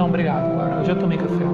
Não, obrigado. Eu já tomei café.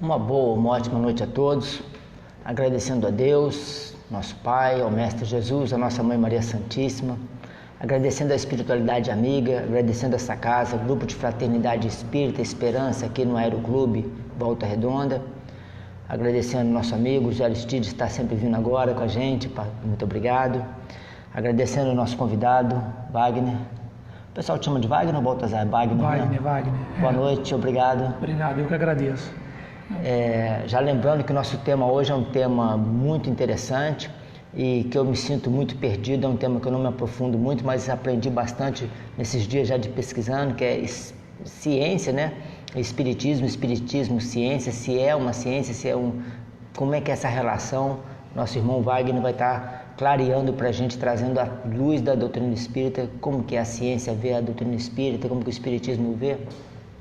Uma boa, uma ótima noite a todos, agradecendo a Deus, nosso Pai, ao Mestre Jesus, a nossa Mãe Maria Santíssima, agradecendo a espiritualidade amiga, agradecendo essa casa, Grupo de Fraternidade Espírita Esperança aqui no Aeroclube Volta Redonda, agradecendo nosso amigo José Aristides, que está sempre vindo agora com a gente, muito obrigado, agradecendo o nosso convidado, Wagner. O pessoal te chama de Wagner ou Baltazar? Wagner, né? Wagner. Boa noite, obrigado. Obrigado, eu que agradeço. Já lembrando que nosso tema hoje é um tema muito interessante e que eu me sinto muito perdido, é um tema que eu não me aprofundo muito, mas aprendi bastante nesses dias já de pesquisando, que é ciência, né? Espiritismo, ciência, se é uma ciência, como é que é essa relação. Nosso irmão Wagner vai estar clareando para a gente, trazendo a luz da doutrina espírita, como que a ciência vê a doutrina espírita, como que o espiritismo vê,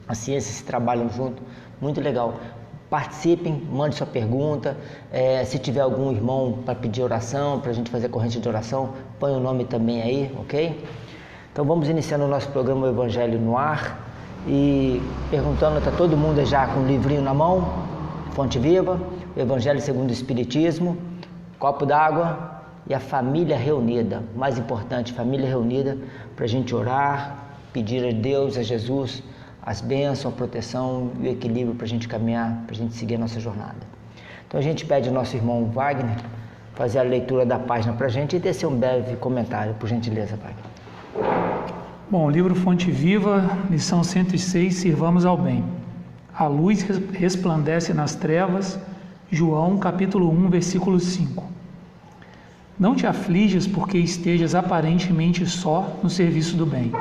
a ciência se trabalham junto, muito legal. Participem, mande sua pergunta, se tiver algum irmão para pedir oração, para a gente fazer corrente de oração, põe o nome também aí, ok? Então vamos iniciando o nosso programa O Evangelho no Ar e perguntando, está todo mundo já com o livrinho na mão, Fonte Viva, o Evangelho segundo o Espiritismo, copo d'água e a família reunida, mais importante, família reunida, para a gente orar, pedir a Deus, a Jesus, as bênçãos, a proteção e o equilíbrio para a gente caminhar, para a gente seguir a nossa jornada. Então a gente pede ao nosso irmão Wagner fazer a leitura da página para a gente e tecer um breve comentário, por gentileza, Wagner. Bom, livro Fonte Viva, lição 106, Sirvamos ao Bem. A luz resplandece nas trevas, João capítulo 1, versículo 5. Não te aflijas porque estejas aparentemente só no serviço do bem.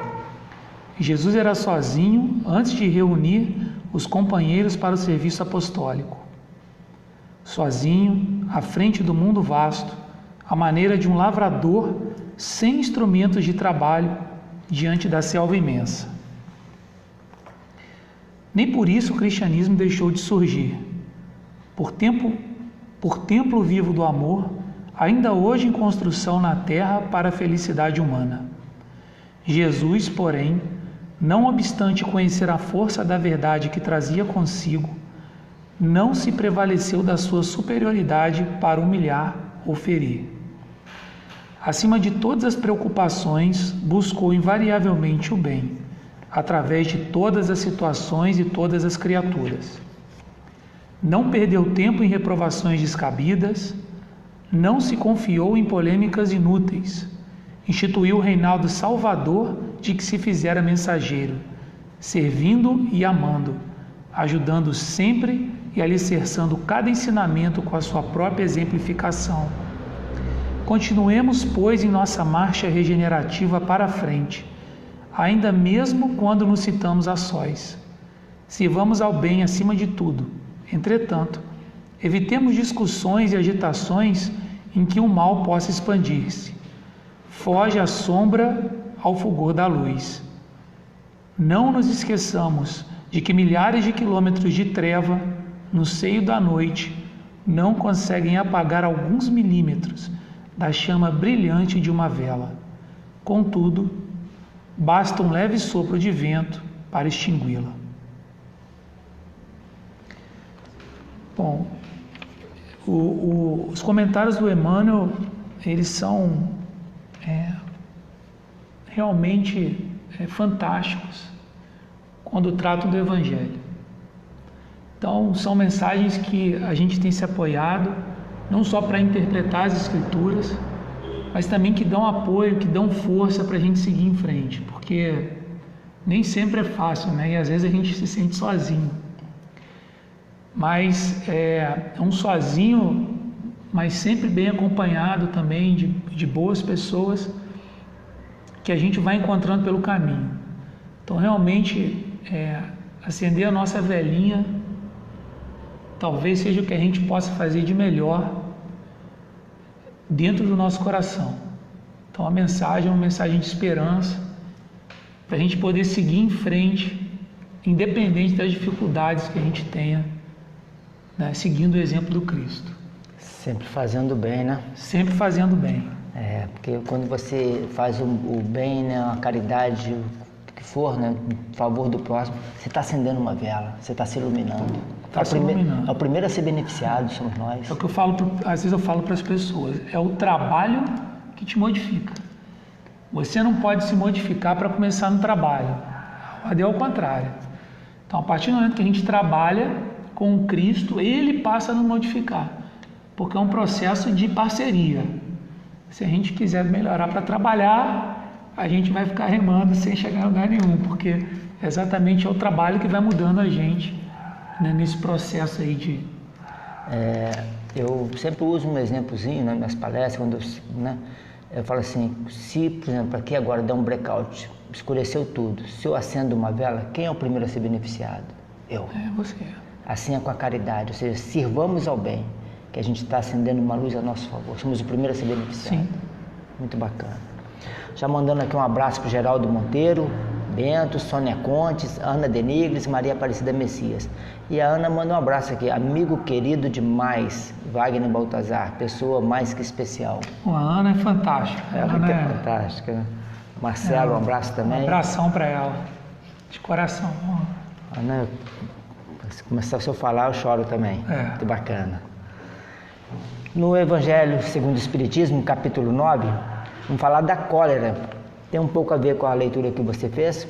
Jesus era sozinho antes de reunir os companheiros para o serviço apostólico. Sozinho, à frente do mundo vasto, à maneira de um lavrador sem instrumentos de trabalho diante da selva imensa. Nem por isso o cristianismo deixou de surgir. Por templo vivo do amor, ainda hoje em construção na terra para a felicidade humana. Jesus, porém, não obstante conhecer a força da verdade que trazia consigo, não se prevaleceu da sua superioridade para humilhar ou ferir. Acima de todas as preocupações, buscou invariavelmente o bem, através de todas as situações e todas as criaturas. Não perdeu tempo em reprovações descabidas, não se confiou em polêmicas inúteis, instituiu o reinado salvador de que se fizera mensageiro, servindo e amando, ajudando sempre e alicerçando cada ensinamento com a sua própria exemplificação. Continuemos, pois, em nossa marcha regenerativa para a frente, ainda mesmo quando nos citamos a sós. Sirvamos ao bem acima de tudo. Entretanto, evitemos discussões e agitações em que o mal possa expandir-se. Foge a sombra ao fulgor da luz. Não nos esqueçamos de que milhares de quilômetros de treva, no seio da noite, não conseguem apagar alguns milímetros da chama brilhante de uma vela. Contudo, basta um leve sopro de vento para extingui-la. Bom, os comentários do Emmanuel, eles são realmente fantásticos quando tratam do Evangelho. Então, são mensagens que a gente tem se apoiado, não só para interpretar as Escrituras, mas também que dão apoio, que dão força para a gente seguir em frente, porque nem sempre é fácil, né? E às vezes a gente se sente sozinho. Mas é um sozinho, mas sempre bem acompanhado também de boas pessoas que a gente vai encontrando pelo caminho. Então, realmente, acender a nossa velinha talvez seja o que a gente possa fazer de melhor dentro do nosso coração. Então, a mensagem é uma mensagem de esperança para a gente poder seguir em frente, independente das dificuldades que a gente tenha, né, seguindo o exemplo do Cristo. Sempre fazendo bem, né? Sempre fazendo bem. Porque quando você faz o bem, né, a caridade, o que for, né, em favor do próximo, você está acendendo uma vela, você está se iluminando. Está se iluminando. É o primeiro a ser beneficiado, somos nós. É o que eu falo, às vezes eu falo para as pessoas, é o trabalho que te modifica. Você não pode se modificar para começar no trabalho. A ordem é o contrário. Então, a partir do momento que a gente trabalha com o Cristo, ele passa a nos modificar. Porque é um processo de parceria. Se a gente quiser melhorar para trabalhar, a gente vai ficar remando sem chegar a lugar nenhum, porque exatamente é o trabalho que vai mudando a gente, né, nesse processo aí de... Eu sempre uso um exemplozinho nas minhas palestras, quando eu falo assim, se, por exemplo, aqui agora dá um blackout, escureceu tudo, se eu acendo uma vela, quem é o primeiro a ser beneficiado? Eu. É você. Assim é com a caridade, ou seja, sirvamos ao bem, que a gente está acendendo uma luz a nosso favor, somos o primeiro a ser beneficiado. Sim. Muito bacana. Já mandando aqui um abraço para o Geraldo Monteiro, Bento, Sônia Contes, Ana Denigres, Maria Aparecida Messias. E a Ana manda um abraço aqui, amigo querido demais, Wagner Baltazar, pessoa mais que especial. A Ana é fantástica. Ela Ana que é fantástica, né? Marcelo, um abraço também. Um abração para ela, de coração. Ana, se começar a eu falar, eu choro também. Muito bacana. No Evangelho segundo o Espiritismo, capítulo 9, vamos falar da cólera. Tem um pouco a ver com a leitura que você fez.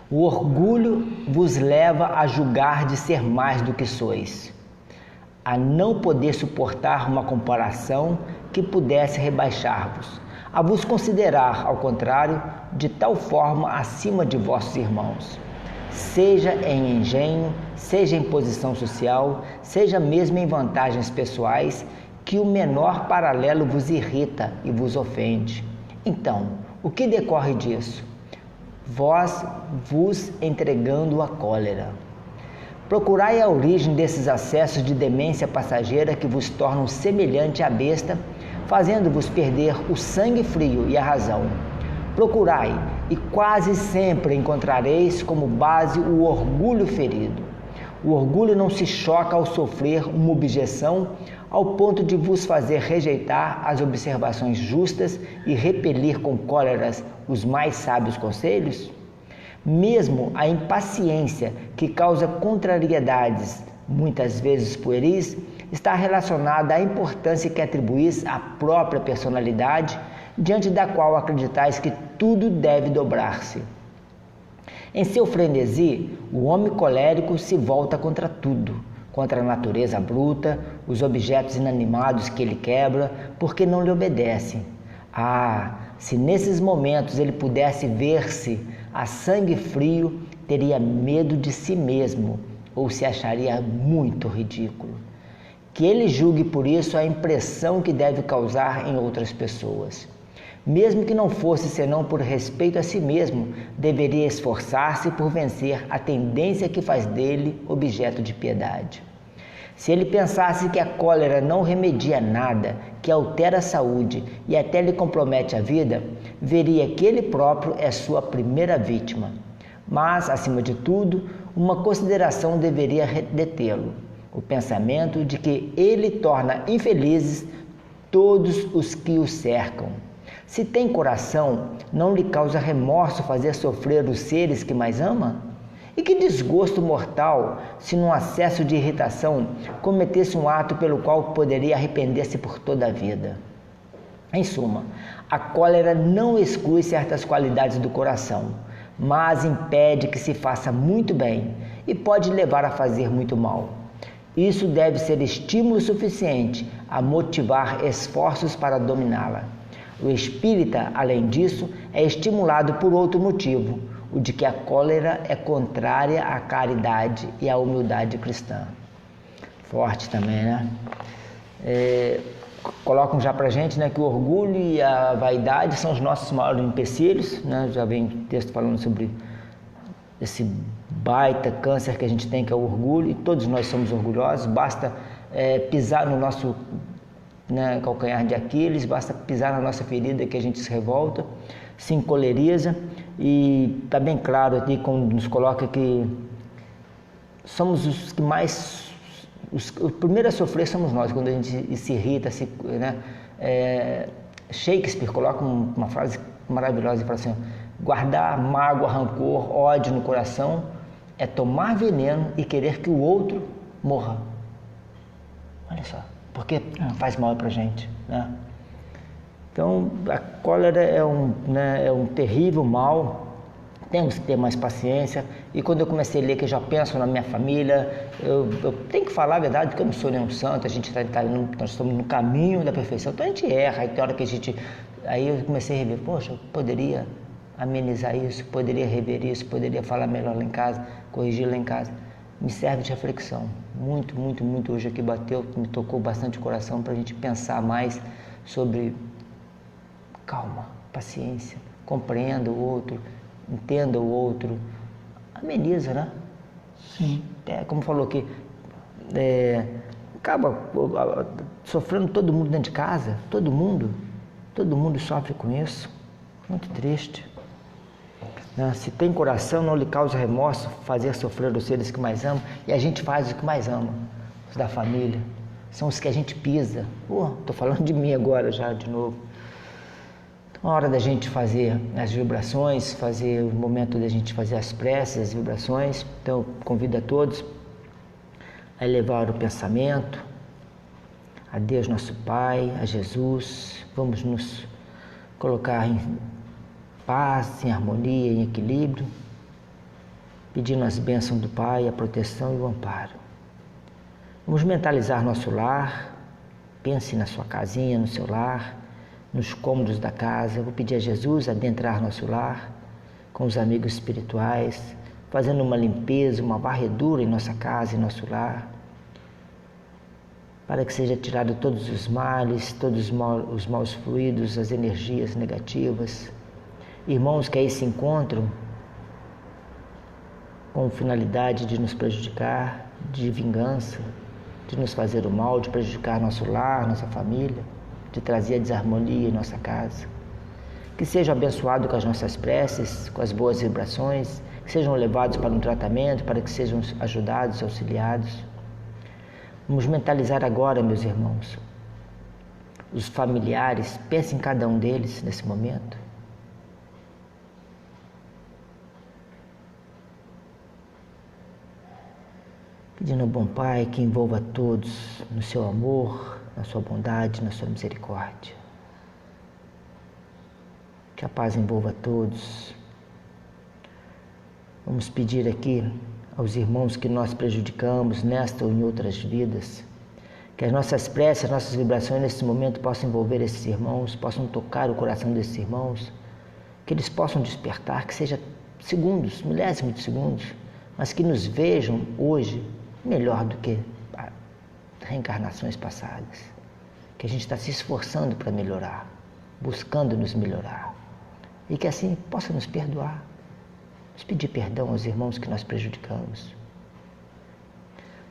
O orgulho vos leva a julgar de ser mais do que sois, a não poder suportar uma comparação que pudesse rebaixar-vos, a vos considerar, ao contrário, de tal forma acima de vossos irmãos, seja em engenho, seja em posição social, seja mesmo em vantagens pessoais, que o menor paralelo vos irrita e vos ofende. Então, o que decorre disso? Vós vos entregando à cólera. Procurai a origem desses acessos de demência passageira que vos tornam semelhante à besta, fazendo-vos perder o sangue frio e a razão. Procurai, e quase sempre encontrareis como base o orgulho ferido. O orgulho não se choca ao sofrer uma objeção ao ponto de vos fazer rejeitar as observações justas e repelir com cóleras os mais sábios conselhos? Mesmo a impaciência que causa contrariedades, muitas vezes pueris, está relacionada à importância que atribuís à própria personalidade, diante da qual acreditais que tudo deve dobrar-se. Em seu frenesi, o homem colérico se volta contra tudo, contra a natureza bruta, os objetos inanimados que ele quebra, porque não lhe obedecem. Ah, se nesses momentos ele pudesse ver-se a sangue frio, teria medo de si mesmo, ou se acharia muito ridículo. Que ele julgue por isso a impressão que deve causar em outras pessoas. Mesmo que não fosse senão por respeito a si mesmo, deveria esforçar-se por vencer a tendência que faz dele objeto de piedade. Se ele pensasse que a cólera não remedia nada, que altera a saúde e até lhe compromete a vida, veria que ele próprio é sua primeira vítima. Mas, acima de tudo, uma consideração deveria detê-lo: o pensamento de que ele torna infelizes todos os que o cercam. Se tem coração, não lhe causa remorso fazer sofrer os seres que mais ama? E que desgosto mortal se num acesso de irritação cometesse um ato pelo qual poderia arrepender-se por toda a vida. Em suma, a cólera não exclui certas qualidades do coração, mas impede que se faça muito bem e pode levar a fazer muito mal. Isso deve ser estímulo suficiente a motivar esforços para dominá-la. O espírita, além disso, é estimulado por outro motivo, o de que a cólera é contrária à caridade e à humildade cristã. Forte também, né? Colocam já pra gente, né, que o orgulho e a vaidade são os nossos maiores empecilhos, né? Já vem texto falando sobre esse baita câncer que a gente tem, que é o orgulho, e todos nós somos orgulhosos, basta pisar no nosso calcanhar de Aquiles, basta pisar na nossa ferida que a gente se revolta, se encoleriza, e está bem claro aqui quando nos coloca que somos os que mais, os primeiros a sofrer somos nós, quando a gente se irrita, Shakespeare coloca uma frase maravilhosa e fala assim: guardar mágoa, rancor, ódio no coração é tomar veneno e querer que o outro morra. Olha só, porque faz mal pra gente, né? Então, a cólera é um terrível mal, temos que ter mais paciência. E quando eu comecei a ler, que eu já penso na minha família, eu tenho que falar a verdade, porque eu não sou nenhum santo, nós estamos no caminho da perfeição, então a gente erra, aí tem hora que aí eu comecei a rever, poxa, eu poderia amenizar isso, poderia rever isso, poderia falar melhor lá em casa, corrigir lá em casa. Me serve de reflexão, muito, muito, muito hoje aqui bateu, me tocou bastante o coração para a gente pensar mais sobre calma, paciência, compreenda o outro, entenda o outro, ameniza, né? Sim. Como falou aqui, acaba sofrendo todo mundo dentro de casa, todo mundo sofre com isso, muito triste. Se tem coração, não lhe causa remorso fazer sofrer os seres que mais amam, e a gente faz o que mais ama, os da família, são os que a gente pisa. Estou falando de mim agora já de novo. Então, a hora da gente fazer as vibrações, o momento da gente fazer as preces, as vibrações, então eu convido a todos a elevar o pensamento a Deus nosso Pai, a Jesus, vamos nos colocar em paz, em harmonia, em equilíbrio, pedindo as bênçãos do Pai, a proteção e o amparo. Vamos mentalizar nosso lar, pense na sua casinha, no seu lar, nos cômodos da casa. Eu vou pedir a Jesus adentrar nosso lar com os amigos espirituais, fazendo uma limpeza, uma varredura em nossa casa e nosso lar, para que seja tirado todos os males, todos os maus fluidos, as energias negativas. Irmãos que aí se encontram com finalidade de nos prejudicar, de vingança, de nos fazer o mal, de prejudicar nosso lar, nossa família, de trazer a desarmonia em nossa casa. Que sejam abençoados com as nossas preces, com as boas vibrações, que sejam levados para um tratamento, para que sejam ajudados, auxiliados. Vamos mentalizar agora, meus irmãos, os familiares, pense em cada um deles nesse momento. Pedindo ao bom Pai que envolva todos no seu amor, na sua bondade, na sua misericórdia. Que a paz envolva todos. Vamos pedir aqui aos irmãos que nós prejudicamos nesta ou em outras vidas, que as nossas preces, as nossas vibrações nesse momento possam envolver esses irmãos, possam tocar o coração desses irmãos, que eles possam despertar, que seja segundos, milésimos de segundos, mas que nos vejam hoje melhor do que reencarnações passadas, que a gente está se esforçando para melhorar, buscando nos melhorar, e que assim possa nos perdoar, nos pedir perdão aos irmãos que nós prejudicamos.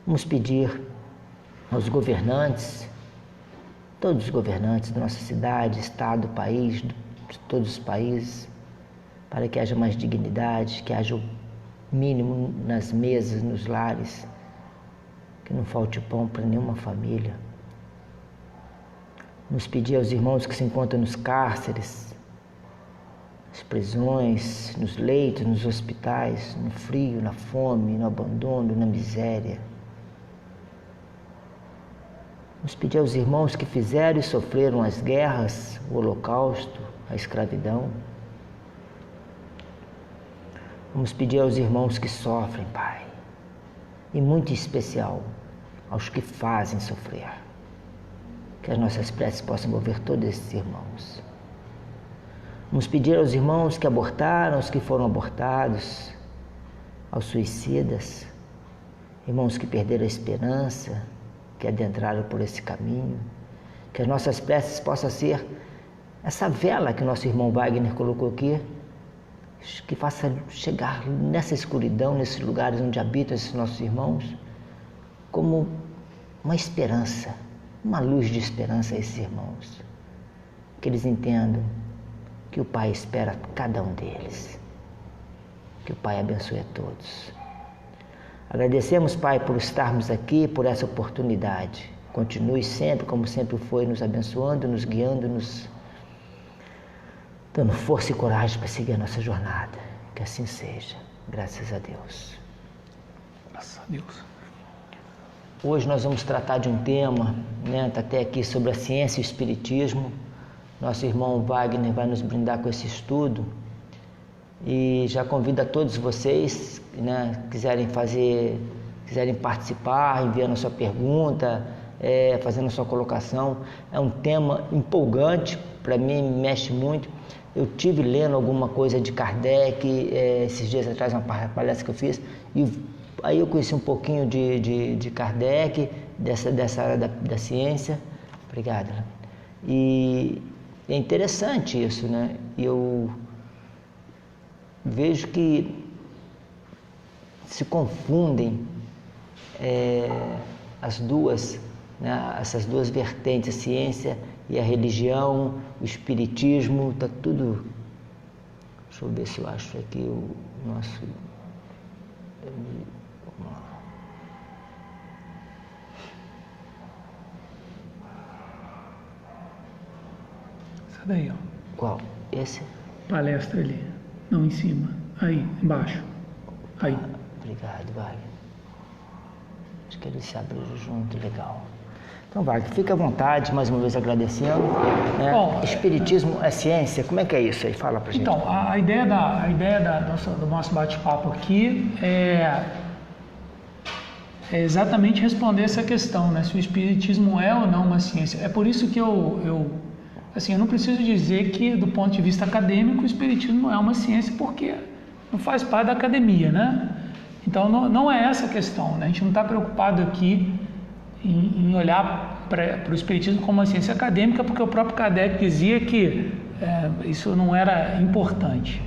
Vamos pedir aos governantes, todos os governantes da nossa cidade, estado, país, de todos os países, para que haja mais dignidade, que haja o mínimo nas mesas, nos lares, que não falte pão para nenhuma família. Vamos pedir aos irmãos que se encontram nos cárceres, nas prisões, nos leitos, nos hospitais, no frio, na fome, no abandono, na miséria. Vamos pedir aos irmãos que fizeram e sofreram as guerras, o holocausto, a escravidão. Vamos pedir aos irmãos que sofrem, Pai, e muito em especial aos que fazem sofrer, que as nossas preces possam envolver todos esses irmãos. Vamos pedir aos irmãos que abortaram, aos que foram abortados, aos suicidas, irmãos que perderam a esperança, que adentraram por esse caminho, que as nossas preces possam ser essa vela que o nosso irmão Wagner colocou aqui, que faça chegar nessa escuridão, nesses lugares onde habitam esses nossos irmãos, como uma esperança, uma luz de esperança a esses irmãos. Que eles entendam que o Pai espera cada um deles. Que o Pai abençoe a todos. Agradecemos, Pai, por estarmos aqui, por essa oportunidade. Continue sempre, como sempre foi, nos abençoando, nos guiando, nos dando força e coragem para seguir a nossa jornada. Que assim seja. Graças a Deus. a Deus. Hoje nós vamos tratar de um tema, né, tá até aqui, sobre a ciência e o espiritismo. Nosso irmão Wagner vai nos brindar com esse estudo. E já convido a todos vocês, né, quiserem participar, enviando a sua pergunta, fazendo a sua colocação. É um tema empolgante, para mim mexe muito. Eu tive lendo alguma coisa de Kardec, esses dias atrás, uma palestra que eu fiz, e aí eu conheci um pouquinho de Kardec, dessa área da ciência. Obrigado. E é interessante isso, né? Eu vejo que se confundem essas duas vertentes, a ciência e a religião, o espiritismo, está tudo. Deixa eu ver se eu acho aqui o nosso. Essa daí, ó. Qual? Esse? Palestra ali. Não, em cima. Aí, embaixo. Aí. Obrigado, Wagner. Acho que eles se abriram junto, legal. Então, Wagner, fica à vontade, mais uma vez agradecendo. Bom, espiritismo é ciência? Como é que é isso aí? Fala pra gente. Então, a ideia do nosso bate-papo aqui é exatamente responder essa questão, né? Se o espiritismo é ou não uma ciência. É por isso que eu não preciso dizer que, do ponto de vista acadêmico, o espiritismo não é uma ciência, porque não faz parte da academia, né? Então, não é essa a questão, né? A gente não está preocupado aqui em olhar para o espiritismo como uma ciência acadêmica, porque o próprio Kardec dizia que isso não era importante.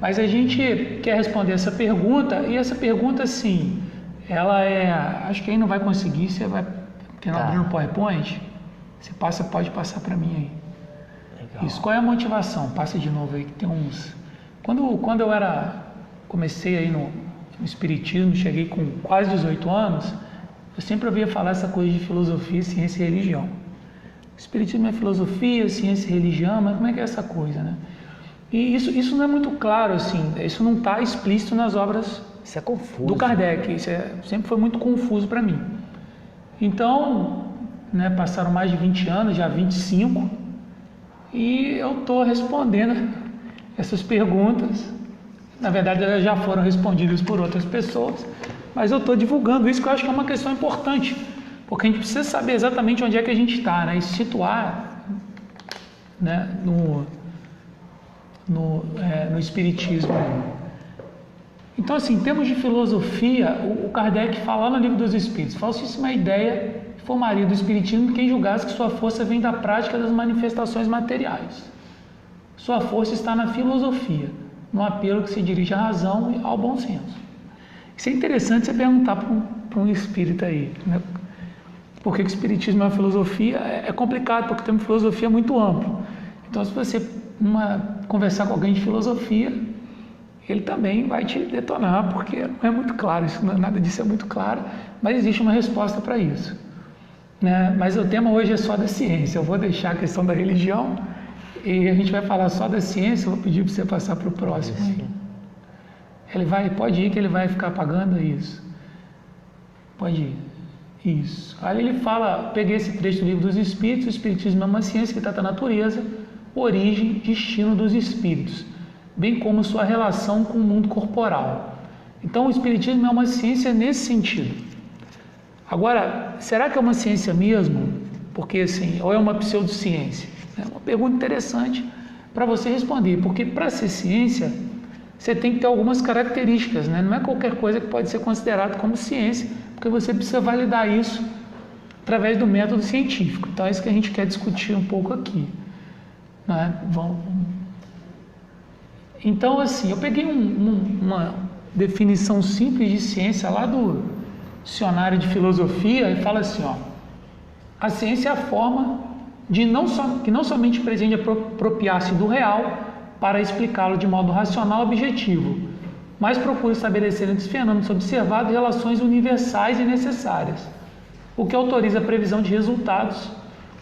Mas a gente quer responder essa pergunta, e essa pergunta, sim, ela acho que aí não vai conseguir, você vai abrir no PowerPoint, você pode passar para mim aí. Legal. Isso, qual é a motivação? Passa de novo aí, que tem uns... Quando eu comecei aí no espiritismo, cheguei com quase 18 anos, eu sempre ouvia falar essa coisa de filosofia, ciência e religião. O espiritismo é filosofia, ciência e religião, mas como é que é essa coisa, né? E isso não é muito claro, assim, isso não está explícito nas obras isso é confuso, do Kardec, sempre foi muito confuso para mim. Então, né, passaram mais de 20 anos, já 25, e eu estou respondendo essas perguntas. Na verdade, elas já foram respondidas por outras pessoas, mas eu estou divulgando isso, que eu acho que é uma questão importante, porque a gente precisa saber exatamente onde é que a gente está, né, e se situar, né, no espiritismo. Então, assim, em termos de filosofia, o Kardec fala no Livro dos Espíritos: falsíssima ideia formaria do espiritismo quem julgasse que sua força vem da prática das manifestações materiais. Sua força está na filosofia, no apelo que se dirige à razão e ao bom senso. Isso é interessante você perguntar para um espírita aí, né? Por que o espiritismo é uma filosofia? É complicado, porque tem uma filosofia muito ampla. Então, se você conversar com alguém de filosofia, ele também vai te detonar, porque não é muito claro, nada disso é muito claro, mas existe uma resposta para isso, né? Mas o tema hoje é só da ciência. Eu vou deixar a questão da religião e a gente vai falar só da ciência. Eu vou pedir para você passar para o próximo aí. Pode ir, que ele vai ficar apagando isso. Pode ir. Isso. Aí ele fala, peguei esse trecho do Livro dos Espíritos: o espiritismo é uma ciência que trata a natureza, origem, destino dos espíritos, bem como sua relação com o mundo corporal. Então, o espiritismo é uma ciência nesse sentido. Agora, será que é uma ciência mesmo? Porque, assim, ou é uma pseudociência? É uma pergunta interessante para você responder, porque para ser ciência, você tem que ter algumas características, né? Não é qualquer coisa que pode ser considerado como ciência, porque você precisa validar isso através do método científico. Então, é isso que a gente quer discutir um pouco aqui, né? Então, assim, eu peguei uma definição simples de ciência lá do dicionário de filosofia e fala assim, ó: a ciência é a forma que não somente pretende apropriar-se do real para explicá-lo de modo racional e objetivo, mas procura estabelecer entre os fenômenos observados relações universais e necessárias, o que autoriza a previsão de resultados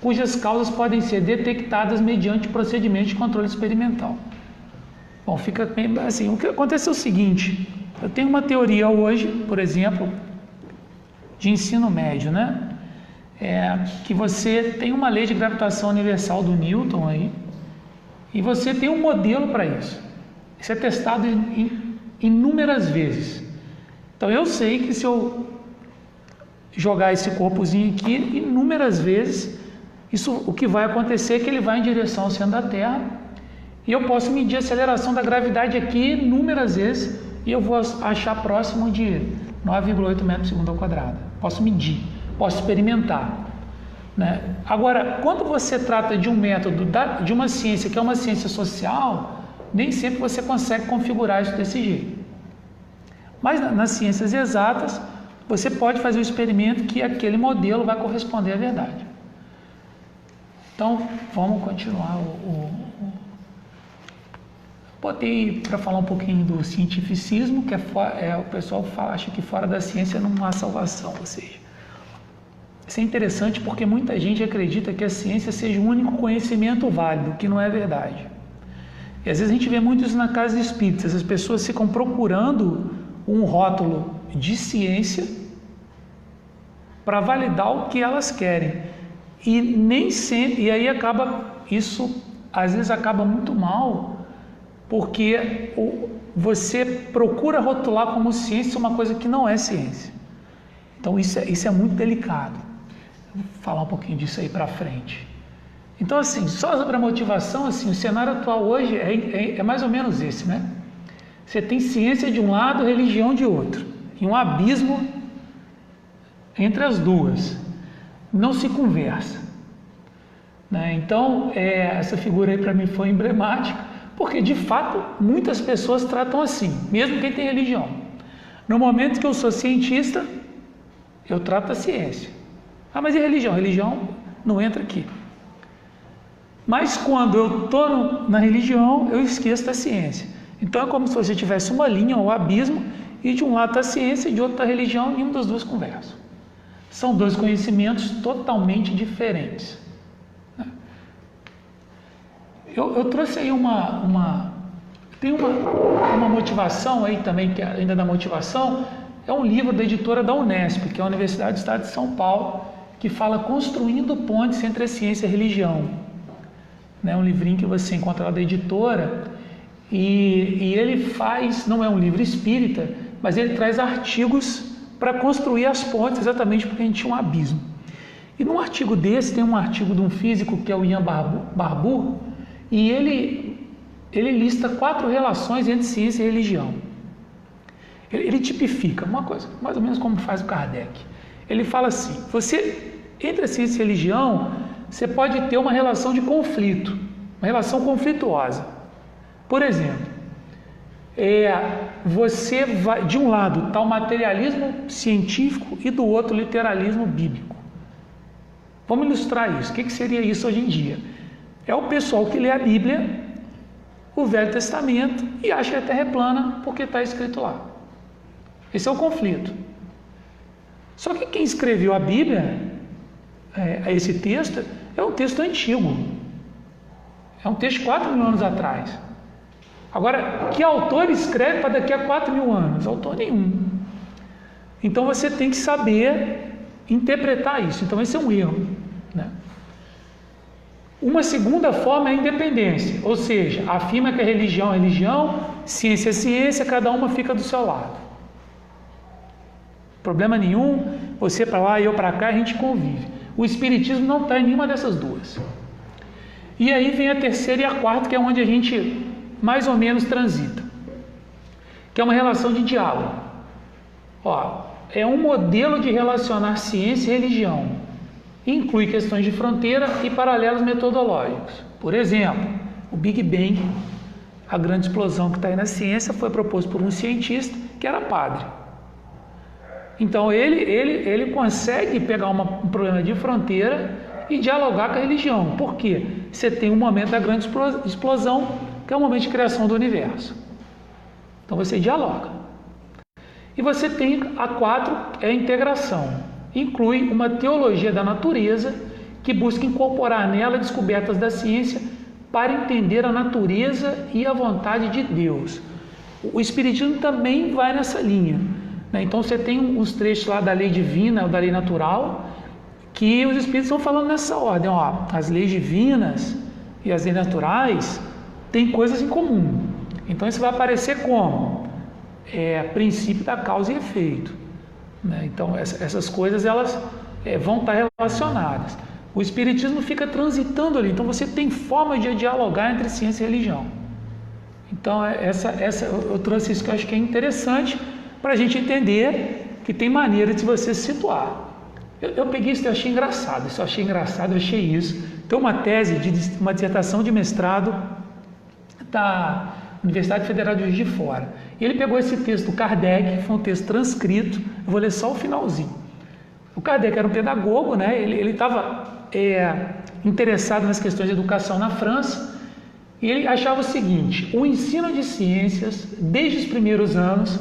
cujas causas podem ser detectadas mediante procedimentos de controle experimental. Bom, fica bem assim. O que acontece é o seguinte: Eu tenho uma teoria hoje, por exemplo, de ensino médio, né? Que você tem uma lei de gravitação universal do Newton aí, e você tem um modelo para isso. Isso é testado inúmeras vezes. Então eu sei que se eu jogar esse corpozinho aqui inúmeras vezes, o que vai acontecer é que ele vai em direção ao centro da Terra, e eu posso medir a aceleração da gravidade aqui inúmeras vezes, e eu vou achar próximo de 9,8 metros por segundo ao quadrado. Posso medir, posso experimentar, né? Agora, quando você trata de um método, de uma ciência que é uma ciência social, nem sempre você consegue configurar isso desse jeito. Mas nas ciências exatas, você pode fazer o experimento que aquele modelo vai corresponder à verdade. Então, vamos continuar. Botei para falar um pouquinho do cientificismo, que o pessoal acha que fora da ciência não há salvação, ou seja, isso é interessante porque muita gente acredita que a ciência seja o único conhecimento válido, que não é verdade. E às vezes a gente vê muito isso na casa espírita, as pessoas ficam procurando um rótulo de ciência para validar o que elas querem. E nem sempre, e aí isso às vezes acaba muito mal, porque você procura rotular como ciência uma coisa que não é ciência. Então isso é muito delicado. Vou falar um pouquinho disso aí para frente. Então, assim, só sobre a motivação, assim, o cenário atual hoje é mais ou menos esse, né? Você tem ciência de um lado, religião de outro, e um abismo entre as duas. Não se conversa, né? Então, essa figura aí para mim foi emblemática, porque de fato muitas pessoas tratam assim, mesmo quem tem religião. No momento que eu sou cientista, eu trato a ciência. Ah, mas e religião? Religião não entra aqui. Mas quando eu estou na religião, eu esqueço da ciência. Então é como se você tivesse uma linha, um abismo, e de um lado está a ciência e de outro está a religião, e uma das duas conversam. São dois conhecimentos totalmente diferentes. Eu trouxe aí tem uma motivação aí também, que ainda da motivação, é um livro da editora da Unesp, que é a Universidade do Estado de São Paulo, que fala Construindo Pontes entre a Ciência e a Religião. É um livrinho que você encontra lá da editora, e ele não é um livro espírita, mas ele traz artigos para construir as pontes, exatamente porque a gente tinha um abismo. E num artigo desse, tem um artigo de um físico que é o Ian Barbour, e ele lista 4 relações entre ciência e religião. Ele tipifica uma coisa, mais ou menos como faz o Kardec. Ele fala assim, entre a ciência e a religião, você pode ter uma relação de conflito, uma relação conflituosa. Por exemplo, você vai, de um lado está o materialismo científico e do outro o literalismo bíblico. Vamos ilustrar isso. O que seria isso hoje em dia? É o pessoal que lê a Bíblia, o Velho Testamento, e acha que a Terra é plana porque está escrito lá. Esse é o conflito. Só que quem escreveu a Bíblia, esse texto, é um texto antigo. É um texto de 4.000 anos atrás. Agora, que autor escreve para daqui a 4.000 anos? Autor nenhum. Então você tem que saber interpretar isso. Então esse é um erro, né? Uma segunda forma é a independência, ou seja, afirma que a religião é religião, ciência é ciência, cada uma fica do seu lado. Problema nenhum, você para lá e eu para cá, a gente convive. O espiritismo não está em nenhuma dessas duas. E aí vem a terceira e a quarta, que é onde a gente mais ou menos transita, que é uma relação de diálogo. É um modelo de relacionar ciência e religião. Inclui questões de fronteira e paralelos metodológicos. Por exemplo, o Big Bang, a grande explosão que está aí na ciência, foi proposto por um cientista que era padre. Então ele consegue pegar um problema de fronteira e dialogar com a religião. Por quê? Você tem um momento da grande explosão, que é o momento de criação do universo. Então você dialoga. E você tem a 4, é a integração. Inclui uma teologia da natureza que busca incorporar nela descobertas da ciência para entender a natureza e a vontade de Deus. O Espiritismo também vai nessa linha, né? Então você tem uns trechos lá da lei divina ou da lei natural, que os Espíritos estão falando nessa ordem, ó, as leis divinas e as leis naturais têm coisas em comum. Então isso vai aparecer como? Princípio da causa e efeito, né? Então essas coisas elas vão estar relacionadas. O Espiritismo fica transitando ali, então você tem forma de dialogar entre ciência e religião. Então eu trouxe isso que eu acho que é interessante para a gente entender que tem maneira de você se situar. Eu peguei isso e achei engraçado, eu achei isso. Tem uma tese, uma dissertação de mestrado da Universidade Federal de Juiz de Fora. E ele pegou esse texto do Kardec, que foi um texto transcrito, eu vou ler só o finalzinho. O Kardec era um pedagogo, né? Ele estava interessado nas questões de educação na França, e ele achava o seguinte: o ensino de ciências, desde os primeiros anos,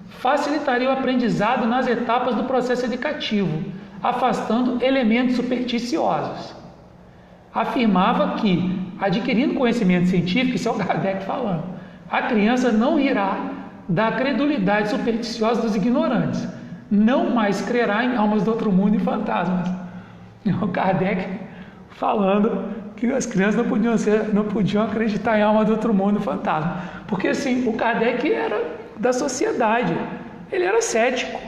facilitaria o aprendizado nas etapas do processo educativo, afastando elementos supersticiosos. Afirmava que, adquirindo conhecimento científico, isso é o Kardec falando, a criança não irá da credulidade supersticiosa dos ignorantes, não mais crerá em almas do outro mundo e fantasmas. O Kardec falando que as crianças não podiam acreditar em alma do outro mundo e fantasma, porque assim, o Kardec era da sociedade, ele era cético.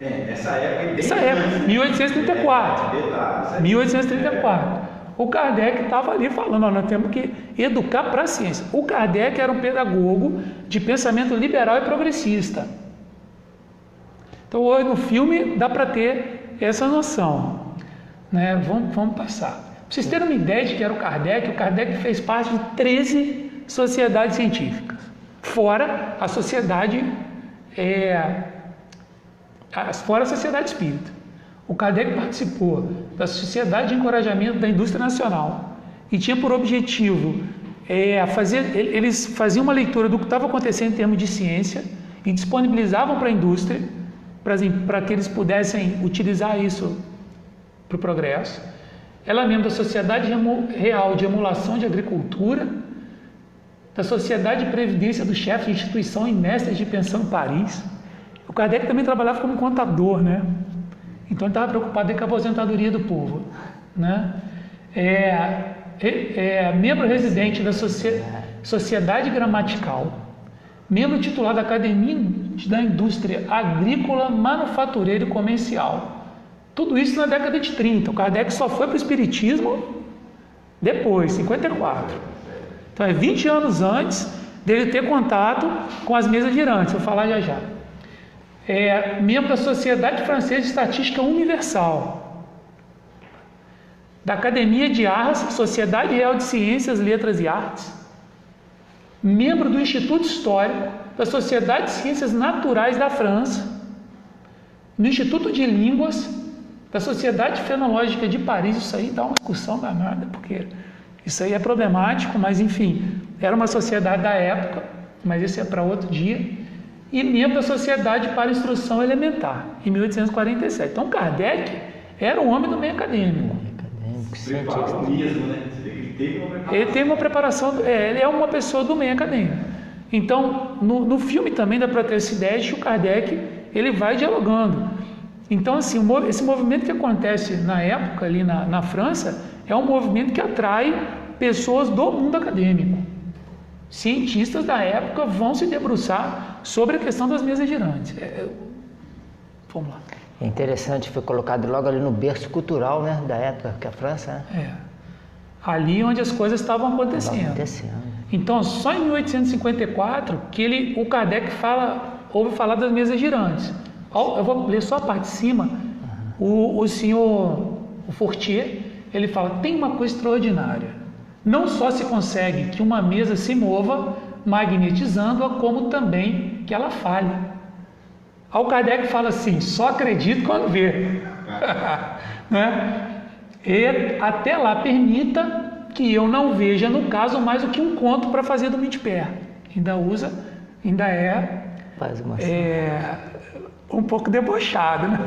Essa época, 1834. O Kardec estava ali falando, nós temos que educar para a ciência. O Kardec era um pedagogo de pensamento liberal e progressista. Então hoje no filme dá para ter essa noção, né? Vamos passar. Para vocês terem uma ideia de que era o Kardec fez parte de 13 sociedades científicas, fora a sociedade fora a Sociedade Espírita. O Kardec participou da Sociedade de Encorajamento da Indústria Nacional e tinha por objetivo eles faziam uma leitura do que estava acontecendo em termos de ciência e disponibilizavam para a indústria, para que eles pudessem utilizar isso para o progresso. Ela é membro da Sociedade Real de Emulação de Agricultura, da Sociedade de Previdência do Chefe de Instituição e Mestres de Pensão em Paris. O Kardec também trabalhava como contador, né? Então ele estava preocupado com a aposentadoria do povo, né? Membro residente da Sociedade Gramatical, membro titular da Academia da Indústria Agrícola, Manufatureira e Comercial. Tudo isso na década de 30. O Kardec só foi para o Espiritismo depois, 54. Então 20 anos antes dele ter contato com as mesas girantes, vou falar já já. Membro da Sociedade Francesa de Estatística Universal, da Academia de Arras, Sociedade Real de Ciências, Letras e Artes, membro do Instituto Histórico da Sociedade de Ciências Naturais da França, no Instituto de Línguas da Sociedade Fenológica de Paris. Isso aí dá uma discussão danada, porque isso aí é problemático, mas enfim, era uma sociedade da época, mas esse é para outro dia. E membro da Sociedade para Instrução Elementar, em 1847. Então, Kardec era um homem do meio acadêmico. Preparou mesmo, né? Ele teve uma preparação, ele é uma pessoa do meio acadêmico. Então, no filme também dá para ter essa ideia de que o Kardec, ele vai dialogando. Então, assim, esse movimento que acontece na época, ali na França, é um movimento que atrai pessoas do mundo acadêmico. Cientistas da época vão se debruçar sobre a questão das mesas girantes. Vamos lá. É interessante, foi colocado logo ali no berço cultural, né, da época, que é a França, né? Ali onde as coisas estavam acontecendo. Então, só em 1854 que o Kardec ouve falar das mesas girantes. Eu vou ler só a parte de cima. O senhor Fortier, ele fala, tem uma coisa extraordinária. Não só se consegue que uma mesa se mova magnetizando-a, como também que ela falhe. Aí o Kardec fala assim, só acredito quando vê. Né? E até lá permita que eu não veja, no caso, mais do que um conto para fazer do Mintipé. Ainda é um pouco debochado, né?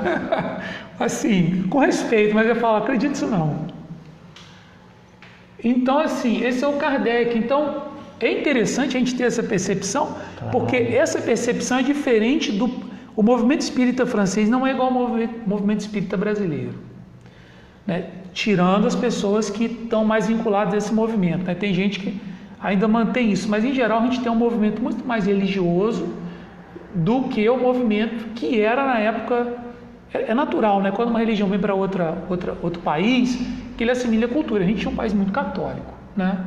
Assim, com respeito, mas eu falo, acredito nisso não. Então, assim, esse é o Kardec. Então, é interessante a gente ter essa percepção, Claro. porque essa percepção é diferente do... O movimento espírita francês não é igual ao movimento espírita brasileiro, né? Tirando as pessoas que estão mais vinculadas a esse movimento, né? Tem gente que ainda mantém isso, mas em geral a gente tem um movimento muito mais religioso do que o movimento que era na época. É natural, né? Quando uma religião vem para outro país, que ele assimila a cultura. A gente tinha um país muito católico, né?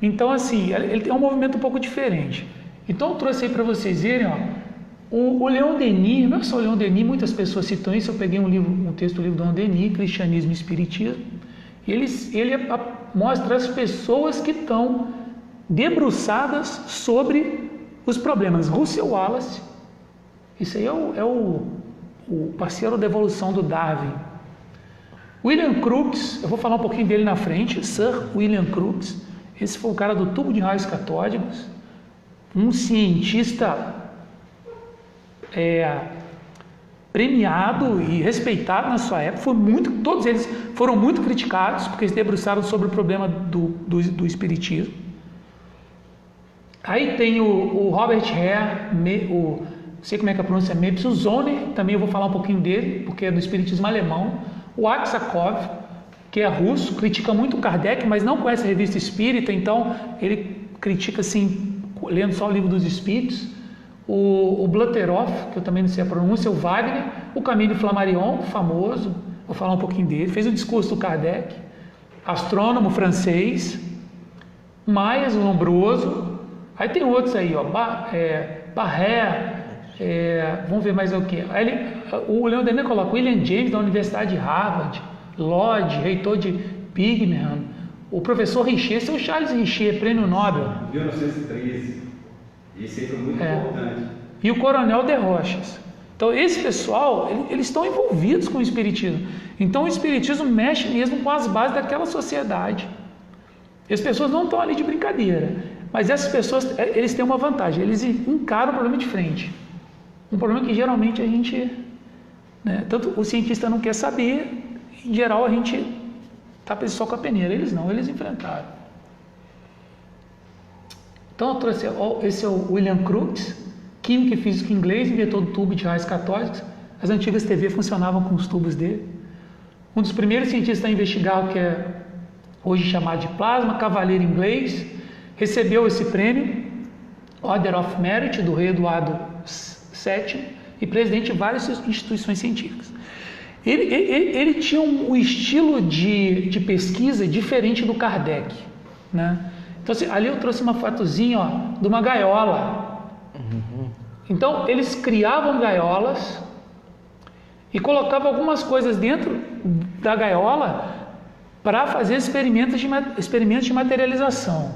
Então, assim, ele tem um movimento um pouco diferente. Então, eu trouxe aí para vocês verem, ó, o Leon Denis, não é só o Leon Denis, muitas pessoas citam isso. Eu peguei um texto do livro do Leon Denis, Cristianismo e Espiritismo, e ele mostra as pessoas que estão debruçadas sobre os problemas. Russell Wallace, isso aí é o parceiro da evolução do Darwin. William Crookes, eu vou falar um pouquinho dele na frente, Sir William Crookes, esse foi o cara do tubo de raios catódicos, um cientista premiado e respeitado na sua época. Todos eles foram muito criticados, porque eles debruçaram sobre o problema do espiritismo. Aí tem o Robert Hare, não sei como é que a pronúncia é, Mepsuzone, também eu vou falar um pouquinho dele, porque é do espiritismo alemão. O Aksakov, que é russo, critica muito o Kardec, mas não conhece a revista espírita, então ele critica assim, lendo só o livro dos espíritos. O Blatterhoff, que eu também não sei a pronúncia, o Wagner, o Camille Flammarion, famoso, vou falar um pouquinho dele, fez o discurso do Kardec, astrônomo francês, Maias, o Lombroso, aí tem outros aí, ó, Barré, vamos ver mais o que. O Leon Denis coloca William James da Universidade de Harvard, Lodge, reitor de Birmingham, o professor Richer, esse é o Charles Richer, prêmio Nobel. 1913. Esse aí foi muito importante. E o Coronel de Rochas. Então, esse pessoal, eles estão envolvidos com o espiritismo. Então, o espiritismo mexe mesmo com as bases daquela sociedade. As pessoas não estão ali de brincadeira. Mas essas pessoas, eles têm uma vantagem. Eles encaram o problema de frente. Um problema que geralmente a gente... né, tanto o cientista não quer saber, em geral a gente tapa só com a peneira. Eles não, eles enfrentaram. Então eu trouxe, esse é o William Crookes, químico e físico inglês, inventor do tubo de raios catódicos. As antigas TV funcionavam com os tubos dele. Um dos primeiros cientistas a investigar o que é hoje chamado de plasma, cavaleiro inglês, recebeu esse prêmio, Order of Merit, do rei Eduardo VII, e presidente de várias instituições científicas. Ele tinha um estilo de pesquisa diferente do Kardec, né? Então, assim, ali eu trouxe uma fotozinha, ó, de uma gaiola. Então, eles criavam gaiolas e colocavam algumas coisas dentro da gaiola para fazer experimentos de materialização.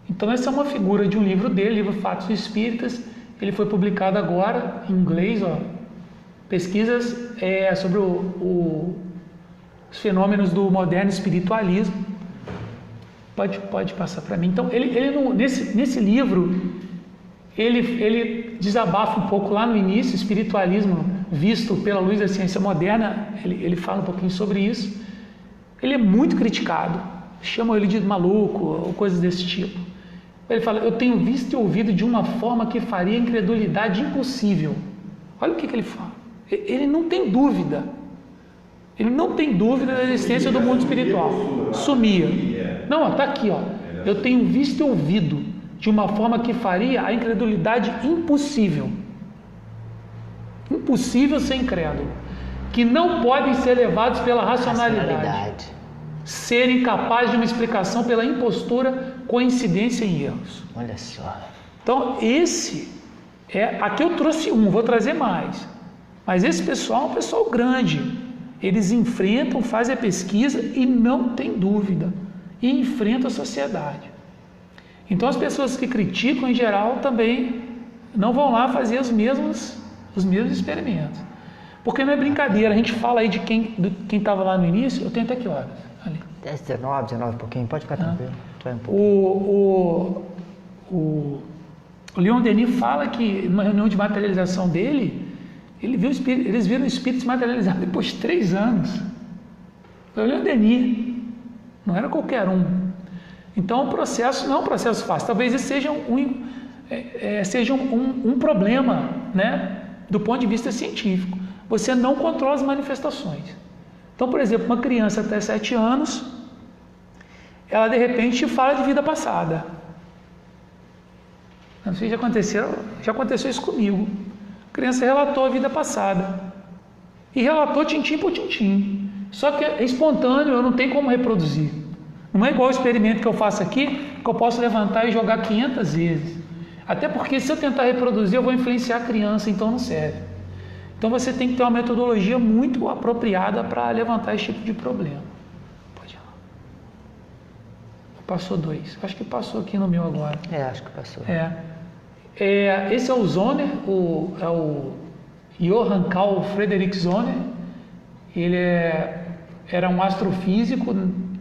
Então, essa é uma figura de um livro dele, livro Fatos Espíritas. Ele foi publicado agora em inglês, ó, pesquisas sobre os fenômenos do moderno espiritualismo. Pode passar para mim. Então, nesse livro, ele desabafa um pouco lá no início, espiritualismo visto pela luz da ciência moderna, ele fala um pouquinho sobre isso. Ele é muito criticado, chamam ele de maluco ou coisas desse tipo. Ele fala, eu tenho visto e ouvido de uma forma que faria a incredulidade impossível. Olha o que ele fala. Ele não tem dúvida. Ele não tem dúvida da existência do mundo espiritual. Sumia. Não, está aqui, ó. Eu tenho visto e ouvido de uma forma que faria a incredulidade impossível. Impossível ser incrédulo. Que não podem ser levados pela racionalidade. Serem capazes de uma explicação pela impostura, coincidência e erros. Olha só. Então, aqui eu trouxe vou trazer mais. Mas esse pessoal é um pessoal grande. Eles enfrentam, fazem a pesquisa e não tem dúvida. E enfrentam a sociedade. Então, as pessoas que criticam, em geral, também não vão lá fazer os mesmos experimentos. Porque não é brincadeira. A gente fala aí de quem estava lá no início. Eu tenho até que horas? Ali. 19 um pouquinho. Pode ficar tranquilo. O Leon Denis fala que, numa reunião de materialização dele, eles viram o espírito se materializar depois de 3 anos. Foi o Leon Denis, não era qualquer um. Então o processo não é um processo fácil. Talvez esse seja um problema, né, do ponto de vista científico. Você não controla as manifestações. Então, por exemplo, uma criança até 7 anos, ela de repente fala de vida passada. Não sei se já aconteceu isso comigo. A criança relatou a vida passada. E relatou tintim por tintim. Só que é espontâneo, eu não tenho como reproduzir. Não é igual o experimento que eu faço aqui, que eu posso levantar e jogar 500 vezes. Até porque se eu tentar reproduzir, eu vou influenciar a criança, então não serve. Então você tem que ter uma metodologia muito apropriada para levantar esse tipo de problema. Pode ir lá. Passou 2. Acho que passou aqui no meu agora. Acho que passou. Esse é o Zohner, é o Johann Carl Friedrich Zohner. Ele era um astrofísico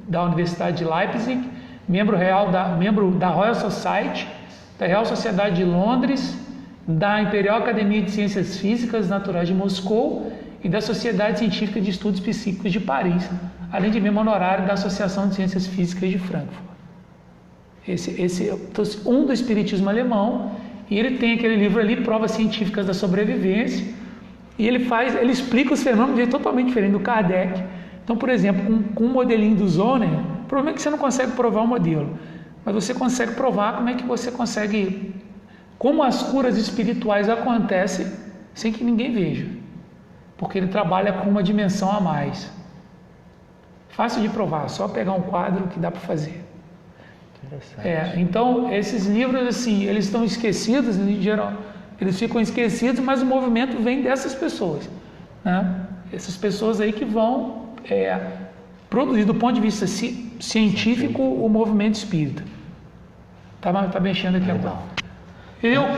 da Universidade de Leipzig, membro da Royal Society, da Real Sociedade de Londres, da Imperial Academia de Ciências Físicas Naturais de Moscou e da Sociedade Científica de Estudos Psíquicos de Paris, além de membro honorário da Associação de Ciências Físicas de Frankfurt. Esse é um do espiritismo alemão, e ele tem aquele livro ali, Provas Científicas da Sobrevivência, e ele explica os fenômenos de jeito totalmente diferente do Kardec. Então, por exemplo, com um modelinho do Zohner, o problema é que você não consegue provar o modelo, mas você consegue provar como as curas espirituais acontecem sem que ninguém veja, porque ele trabalha com uma dimensão a mais. Fácil de provar, só pegar um quadro que dá para fazer. Então, esses livros, assim, eles estão esquecidos, em geral, eles ficam esquecidos, mas o movimento vem dessas pessoas, né? Essas pessoas aí que vão produzir, do ponto de vista científico, o movimento espírita. Tá mexendo aqui agora.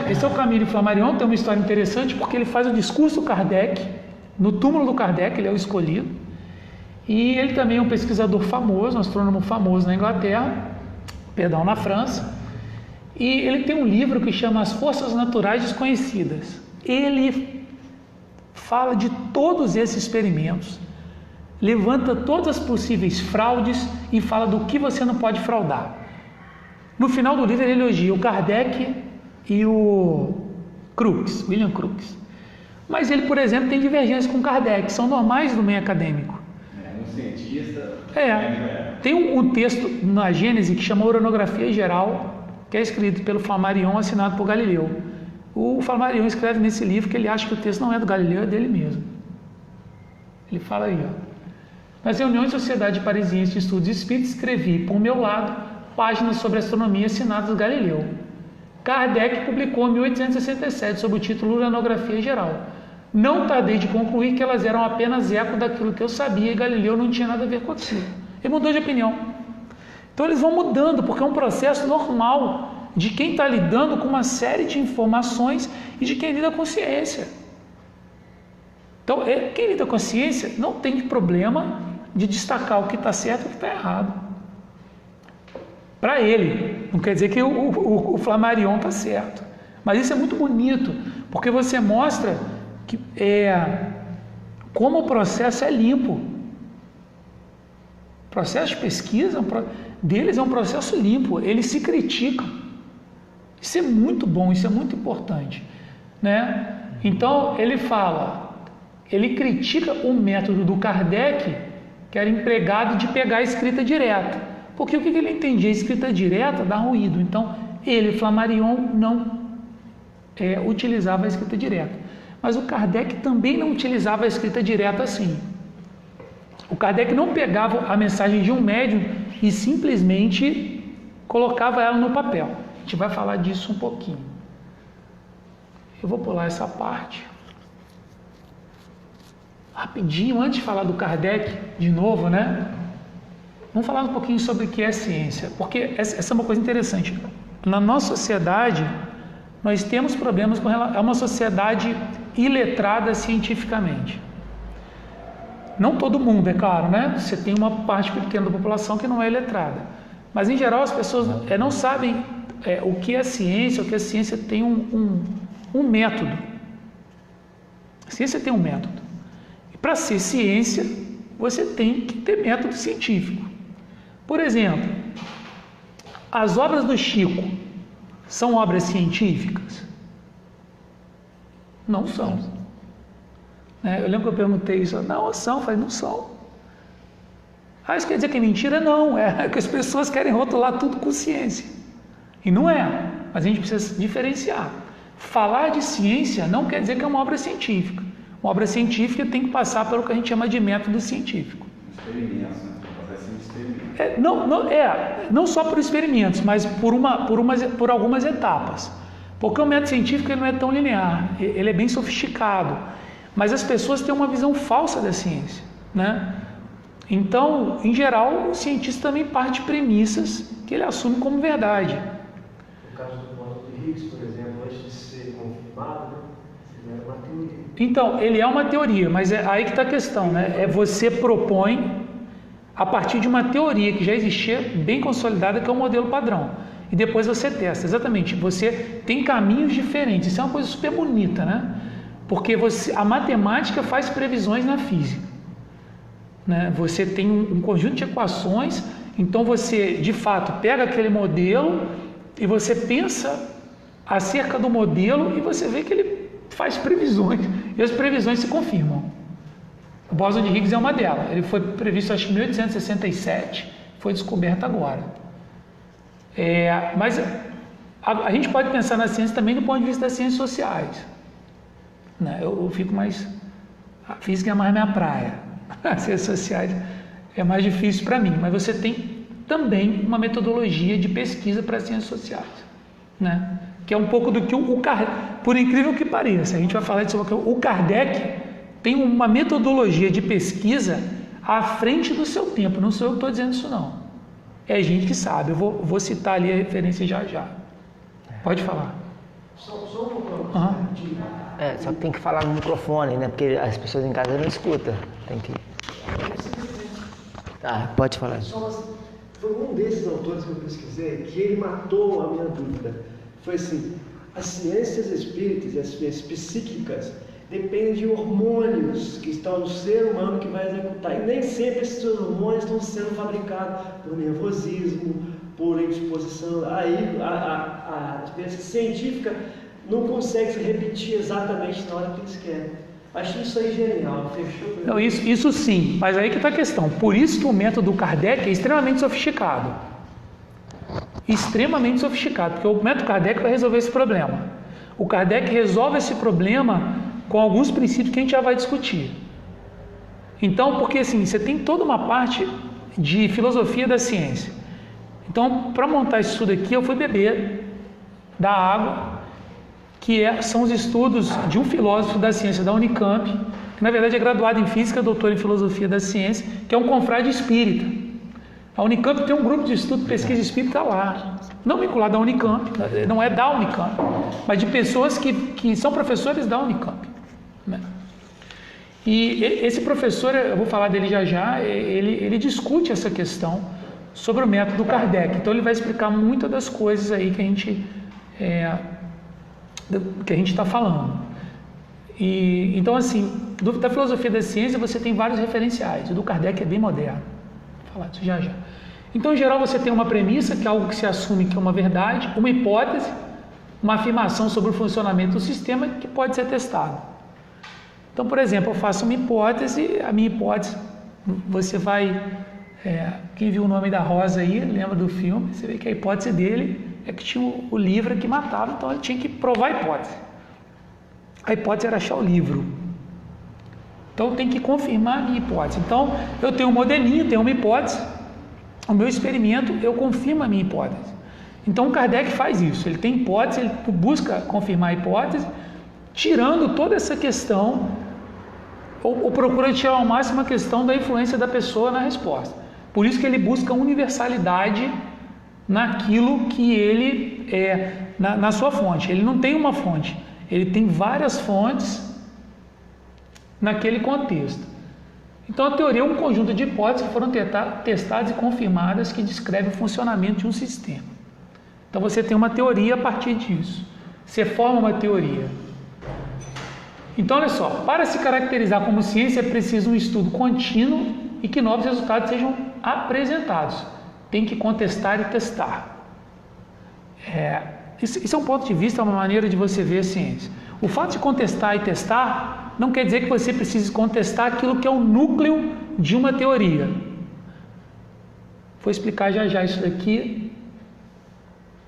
Esse é o Camille Flammarion, tem uma história interessante, porque ele faz o discurso Kardec, no túmulo do Kardec, ele é o escolhido, e ele também é um pesquisador famoso, um astrônomo famoso na França, e ele tem um livro que chama As Forças Naturais Desconhecidas. Ele fala de todos esses experimentos, levanta todas as possíveis fraudes e fala do que você não pode fraudar. No final do livro ele elogia o Kardec e o Crookes, William Crookes. Mas ele, por exemplo, tem divergências com Kardec, são normais no meio acadêmico. Um cientista... Tem um texto na Gênese que chama Uranografia Geral, que é escrito pelo Flammarion, assinado por Galileu. O Flammarion escreve nesse livro que ele acha que o texto não é do Galileu, é dele mesmo. Ele fala aí, nas reuniões da Sociedade Parisiense de Estudos Espíritas, escrevi, por meu lado, páginas sobre astronomia assinadas do Galileu. Kardec publicou em 1867 sob o título Uranografia Geral. Não tardei de concluir que elas eram apenas eco daquilo que eu sabia e Galileu não tinha nada a ver com aquilo. Ele mudou de opinião. Então eles vão mudando, porque é um processo normal de quem está lidando com uma série de informações e de quem lida com ciência. Então, quem lida com a ciência não tem problema de destacar o que está certo e o que está errado. Para ele, não quer dizer que o Flammarion está certo. Mas isso é muito bonito, porque você mostra que como o processo é limpo. O processo de pesquisa deles é um processo limpo, eles se criticam. Isso é muito bom, isso é muito importante, né? Então ele critica o método do Kardec, que era empregado de pegar a escrita direta, porque o que ele entendia? A escrita direta dá ruído, então ele, Flammarion, não utilizava a escrita direta, mas o Kardec também não utilizava a escrita direta assim. O Kardec não pegava a mensagem de um médium e simplesmente colocava ela no papel. A gente vai falar disso um pouquinho. Eu vou pular essa parte. Rapidinho, antes de falar do Kardec, de novo, né? Vamos falar um pouquinho sobre o que é ciência, porque essa é uma coisa interessante. Na nossa sociedade, nós temos problemas com relação a uma sociedade iletrada cientificamente. Não todo mundo, é claro, né? Você tem uma parte pequena da população que não é iletrada. Mas, em geral, as pessoas não sabem o que é ciência, o que a ciência tem um método. A ciência tem um método. E para ser ciência, você tem que ter método científico. Por exemplo, As obras do Chico são obras científicas? Não são. Eu lembro que eu perguntei isso. Não, são. Eu falei, não são. Isso quer dizer que é mentira? Não. É que as pessoas querem rotular tudo com ciência. E não é. Mas a gente precisa diferenciar. Falar de ciência não quer dizer que é uma obra científica. Uma obra científica tem que passar pelo que a gente chama de método científico. Experimentos, né? Não só por experimentos, mas por algumas etapas. Porque o método científico ele não é tão linear, ele é bem sofisticado. Mas as pessoas têm uma visão falsa da ciência, né? Então, em geral, o cientista também parte de premissas que ele assume como verdade. No caso do bóson de Higgs, por exemplo, antes de ser confirmado, ele era uma teoria. Então, ele é uma teoria, mas é aí que está a questão, né? Você propõe a partir de uma teoria que já existia, bem consolidada, que é o modelo padrão. E depois você testa. Exatamente, você tem caminhos diferentes. Isso é uma coisa super bonita, né? Porque a matemática faz previsões na física. Né? Você tem um conjunto de equações, então você, de fato, pega aquele modelo e você pensa acerca do modelo e você vê que ele faz previsões. E as previsões se confirmam. O bóson de Higgs é uma delas. Ele foi previsto, acho que em 1867, foi descoberto agora. Mas a gente pode pensar na ciência também do ponto de vista das ciências sociais. Né? Eu fico mais... A física é mais minha praia. As ciências sociais é mais difícil para mim. Mas você tem também uma metodologia de pesquisa para as ciências sociais. Né? Que é um pouco do que o Kardec... Por incrível que pareça, a gente vai falar disso. O Kardec tem uma metodologia de pesquisa à frente do seu tempo. Não sou eu que estou dizendo isso, não. É gente que sabe. Eu vou citar ali a referência já. Pode falar. Só um pouco. Só que tem que falar no microfone, né? Porque as pessoas em casa não escutam. Tem que... Tá, pode falar. Foi um desses autores que eu pesquisei que ele matou a minha dúvida. Foi assim, as ciências espíritas e as ciências psíquicas dependem de hormônios que estão no ser humano que vai executar. E nem sempre esses hormônios estão sendo fabricados por nervosismo, por indisposição. Aí a experiência científica não consegue se repetir exatamente na hora que eles querem. Achei isso aí genial. Fechou? Não, isso sim, mas aí que está a questão. Por isso que o método Kardec é extremamente sofisticado. Extremamente sofisticado, porque o método Kardec vai resolver esse problema. O Kardec resolve esse problema com alguns princípios que a gente já vai discutir. Então, porque assim, você tem toda uma parte de filosofia da ciência. Então, para montar isso tudo aqui, eu fui beber da água, que são os estudos de um filósofo da ciência da Unicamp, que na verdade é graduado em física, doutor em filosofia da ciência, que é um confrade espírita. A Unicamp tem um grupo de estudo de pesquisa espírita lá, não vinculado à Unicamp, não é da Unicamp, mas de pessoas que são professores da Unicamp. Né? E esse professor, eu vou falar dele já, ele discute essa questão sobre o método Kardec. Então ele vai explicar muitas das coisas aí que a gente está falando. Então assim, da filosofia da ciência você tem vários referenciais. O do Kardec é bem moderno. Vou falar disso já. Então, em geral, você tem uma premissa, que é algo que se assume que é uma verdade, uma hipótese, uma afirmação sobre o funcionamento do sistema que pode ser testado. Então, por exemplo, eu faço uma hipótese, a minha hipótese, você vai... quem viu o Nome da Rosa aí, lembra do filme, você vê que a hipótese dele é que tinha o livro que matava, então ele tinha que provar a hipótese. A hipótese era achar o livro. Então, tem que confirmar a minha hipótese. Então, eu tenho um modelinho, tenho uma hipótese, o meu experimento, eu confirmo a minha hipótese. Então, o Kardec faz isso. Ele tem hipótese, ele busca confirmar a hipótese, tirando toda essa questão, ou procura tirar ao máximo a questão da influência da pessoa na resposta. Por isso que ele busca universalidade naquilo que ele na sua fonte. Ele não tem uma fonte, ele tem várias fontes naquele contexto. Então a teoria é um conjunto de hipóteses que foram testadas e confirmadas que descreve o funcionamento de um sistema. Então você tem uma teoria a partir disso. Você forma uma teoria. Então olha só, para se caracterizar como ciência é preciso um estudo contínuo e que novos resultados sejam apresentados. Tem que contestar e testar. Isso é um ponto de vista, é uma maneira de você ver a ciência. O fato de contestar e testar não quer dizer que você precise contestar aquilo que é o núcleo de uma teoria. Vou explicar já isso daqui.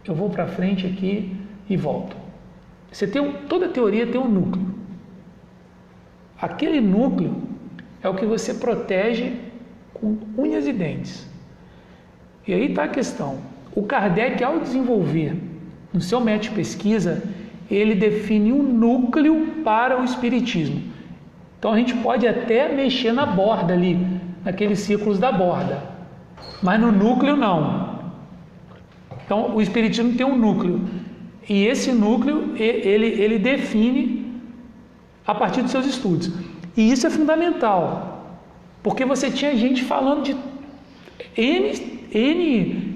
Eu vou para frente aqui e volto. Toda teoria tem um núcleo. Aquele núcleo é o que você protege com unhas e dentes. E aí está a questão. O Kardec, ao desenvolver no seu método de pesquisa, ele define um núcleo para o espiritismo. Então a gente pode até mexer na borda ali, naqueles círculos da borda, mas no núcleo não. Então o espiritismo tem um núcleo, e esse núcleo ele define a partir dos seus estudos. E isso é fundamental, porque você tinha gente falando de N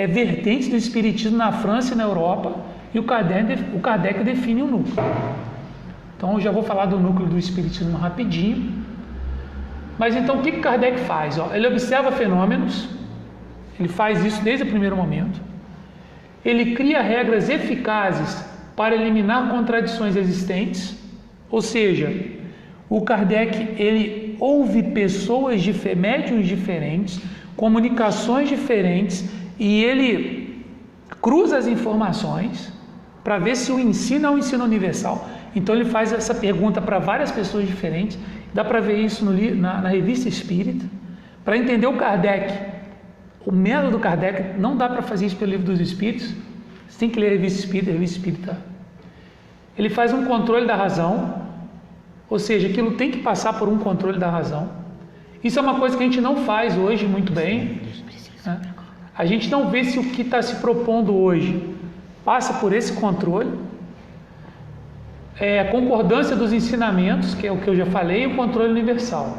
vertentes do espiritismo na França e na Europa, e o Kardec define o núcleo. Então eu já vou falar do núcleo do espiritismo rapidinho. Mas então o que Kardec faz? Ele observa fenômenos, ele faz isso desde o primeiro momento. Ele cria regras eficazes para eliminar contradições existentes, ou seja, o Kardec ele ouve pessoas médiuns diferentes, comunicações diferentes, e ele cruza as informações para ver se o ensino é um ensino universal. Então ele faz essa pergunta para várias pessoas diferentes, dá para ver isso na Revista Espírita. Para entender o Kardec, o método do Kardec, não dá para fazer isso pelo Livro dos Espíritos, você tem que ler a Revista Espírita. Ele faz um controle da razão, ou seja, aquilo tem que passar por um controle da razão. Isso é uma coisa que a gente não faz hoje muito bem, né? A gente não vê se o que está se propondo hoje passa por esse controle. A concordância dos ensinamentos, que é o que eu já falei, e o controle universal.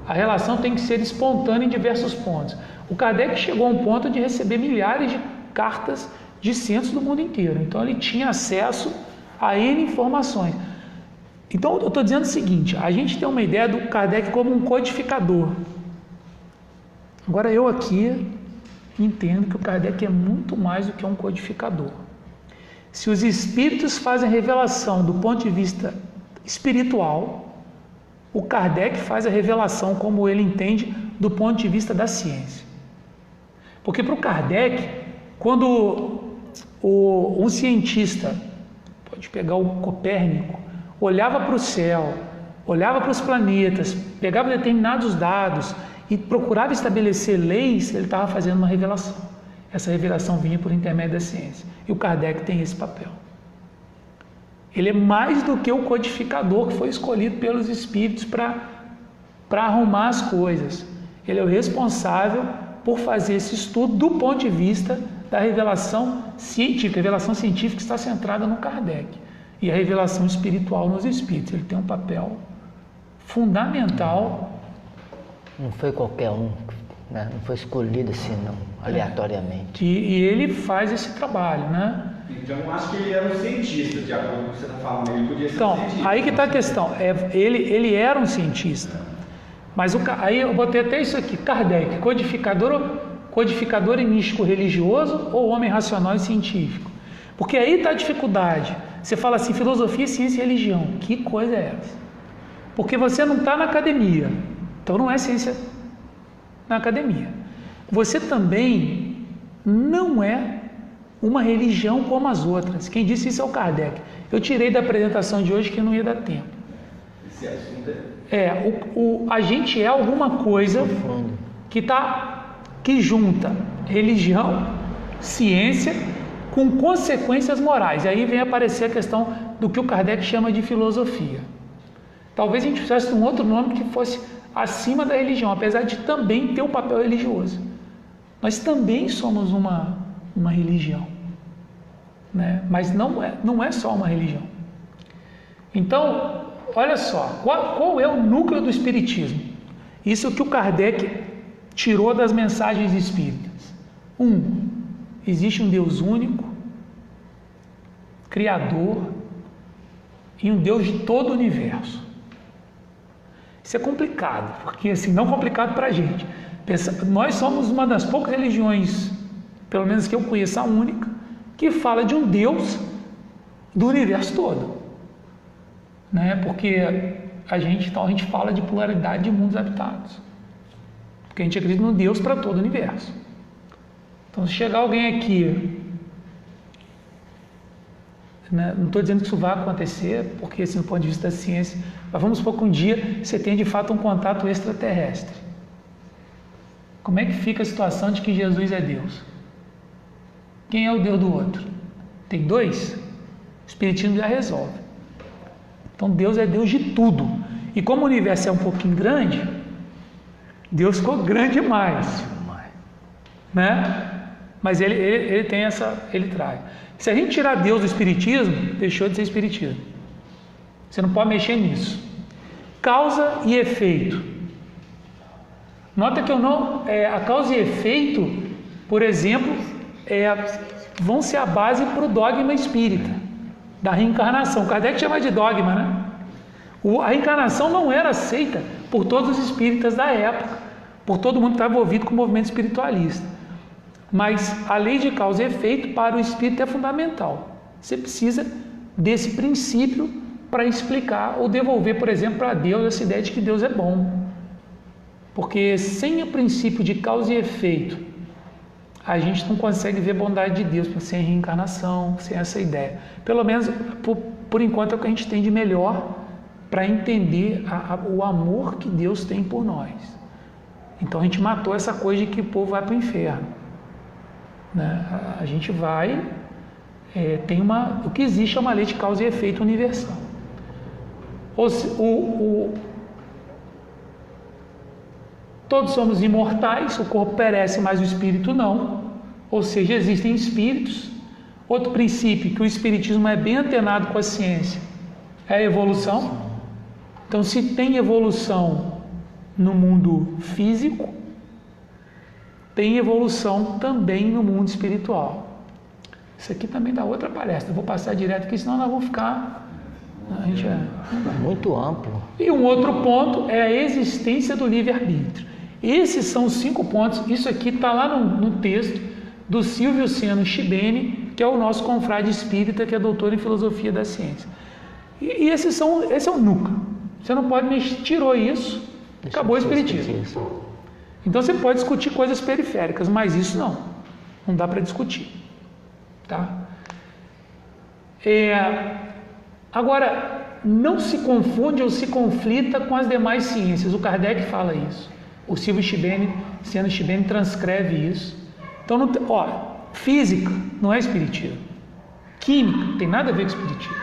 A relação tem que ser espontânea em diversos pontos. O Kardec chegou a um ponto de receber milhares de cartas de centros do mundo inteiro. Então ele tinha acesso a N informações. Então eu estou dizendo o seguinte, a gente tem uma ideia do Kardec como um codificador. Agora eu aqui entendo que o Kardec é muito mais do que um codificador. Se os espíritos fazem revelação do ponto de vista espiritual, o Kardec faz a revelação como ele entende do ponto de vista da ciência. Porque para o Kardec, quando um cientista, pode pegar o Copérnico, olhava para o céu, olhava para os planetas, pegava determinados dados e procurava estabelecer leis, ele estava fazendo uma revelação. Essa revelação vinha por intermédio da ciência. E o Kardec tem esse papel. Ele é mais do que o codificador que foi escolhido pelos espíritos para arrumar as coisas. Ele é o responsável por fazer esse estudo do ponto de vista da revelação científica. A revelação científica está centrada no Kardec. E a revelação espiritual nos espíritos. Ele tem um papel fundamental. Não foi qualquer um, né? Não foi escolhido assim, não, aleatoriamente. E ele faz esse trabalho, né? Então, acho que ele era um cientista, de acordo com o que você está falando. Ele podia ser Então, cientista. aí que está a questão. Ele era um cientista. Mas aí eu botei até isso aqui. Kardec, codificador e místico religioso ou homem racional e científico? Porque aí está a dificuldade. Você fala assim, filosofia, ciência e religião. Que coisa é essa? Porque você não está na academia. Então não é ciência na academia. Você também não é uma religião como as outras. Quem disse isso é o Kardec. Eu tirei da apresentação de hoje que não ia dar tempo. Esse assunto a gente é alguma coisa que junta religião, ciência com consequências morais. E aí vem aparecer a questão do que o Kardec chama de filosofia. Talvez a gente fizesse um outro nome que fosse acima da religião, apesar de também ter o papel religioso. Nós também somos uma religião, né? Mas não é só uma religião. Então, olha só, qual é o núcleo do espiritismo? Isso que o Kardec tirou das mensagens espíritas. Existe um Deus único, Criador, e um Deus de todo o universo. Isso é complicado, porque assim, não complicado para a gente. Nós somos uma das poucas religiões, pelo menos que eu conheço, a única, que fala de um Deus do universo todo, né? Porque a gente fala de pluralidade de mundos habitados, porque a gente acredita no Deus para todo o universo. Então, se chegar alguém aqui, né, não estou dizendo que isso vai acontecer, porque assim, do ponto de vista da ciência, mas vamos supor que um dia você tenha de fato um contato extraterrestre. Como é que fica a situação de que Jesus é Deus? Quem é o Deus do outro? Tem dois? O Espiritismo já resolve. Então Deus é Deus de tudo. E como o universo é um pouquinho grande, Deus ficou grande demais, né? Mas ele tem ele traz. Se a gente tirar Deus do Espiritismo, deixou de ser Espiritismo. Você não pode mexer nisso. Causa e efeito. Nota que a causa e efeito, por exemplo, vão ser a base para o dogma espírita, da reencarnação. Kardec chama de dogma, né? A reencarnação não era aceita por todos os espíritas da época, por todo mundo que estava envolvido com o movimento espiritualista. Mas a lei de causa e efeito para o espírito é fundamental. Você precisa desse princípio para explicar ou devolver, por exemplo, para Deus essa ideia de que Deus é bom. Porque sem o princípio de causa e efeito, a gente não consegue ver a bondade de Deus, sem reencarnação, sem essa ideia. Pelo menos, por enquanto, é o que a gente tem de melhor para entender o amor que Deus tem por nós. Então a gente matou essa coisa de que o povo vai para o inferno. Né? A gente vai, o que existe é uma lei de causa e efeito universal. Todos somos imortais, o corpo perece, mas o espírito não. Ou seja, existem espíritos. Outro princípio, que o espiritismo é bem antenado com a ciência, é a evolução. Então, se tem evolução no mundo físico, tem evolução também no mundo espiritual. Isso aqui também dá outra palestra. Eu vou passar direto aqui, senão nós vamos ficar... Muito amplo. E um outro ponto é a existência do livre-arbítrio. Esses são os 5 pontos. Isso aqui está lá no texto do Silvio Seno Chibene, que é o nosso confrade espírita, que é doutor em filosofia da ciência. E esse é o núcleo. Você não pode mexer, tirou isso, acabou o espiritismo. Então você pode discutir coisas periféricas, mas isso não dá para discutir, tá? Agora, não se confunde ou se conflita com as demais ciências. O Kardec fala isso. O Silvio Seno Chibene transcreve isso. Então, física não é espiritismo. Química não tem nada a ver com espiritismo.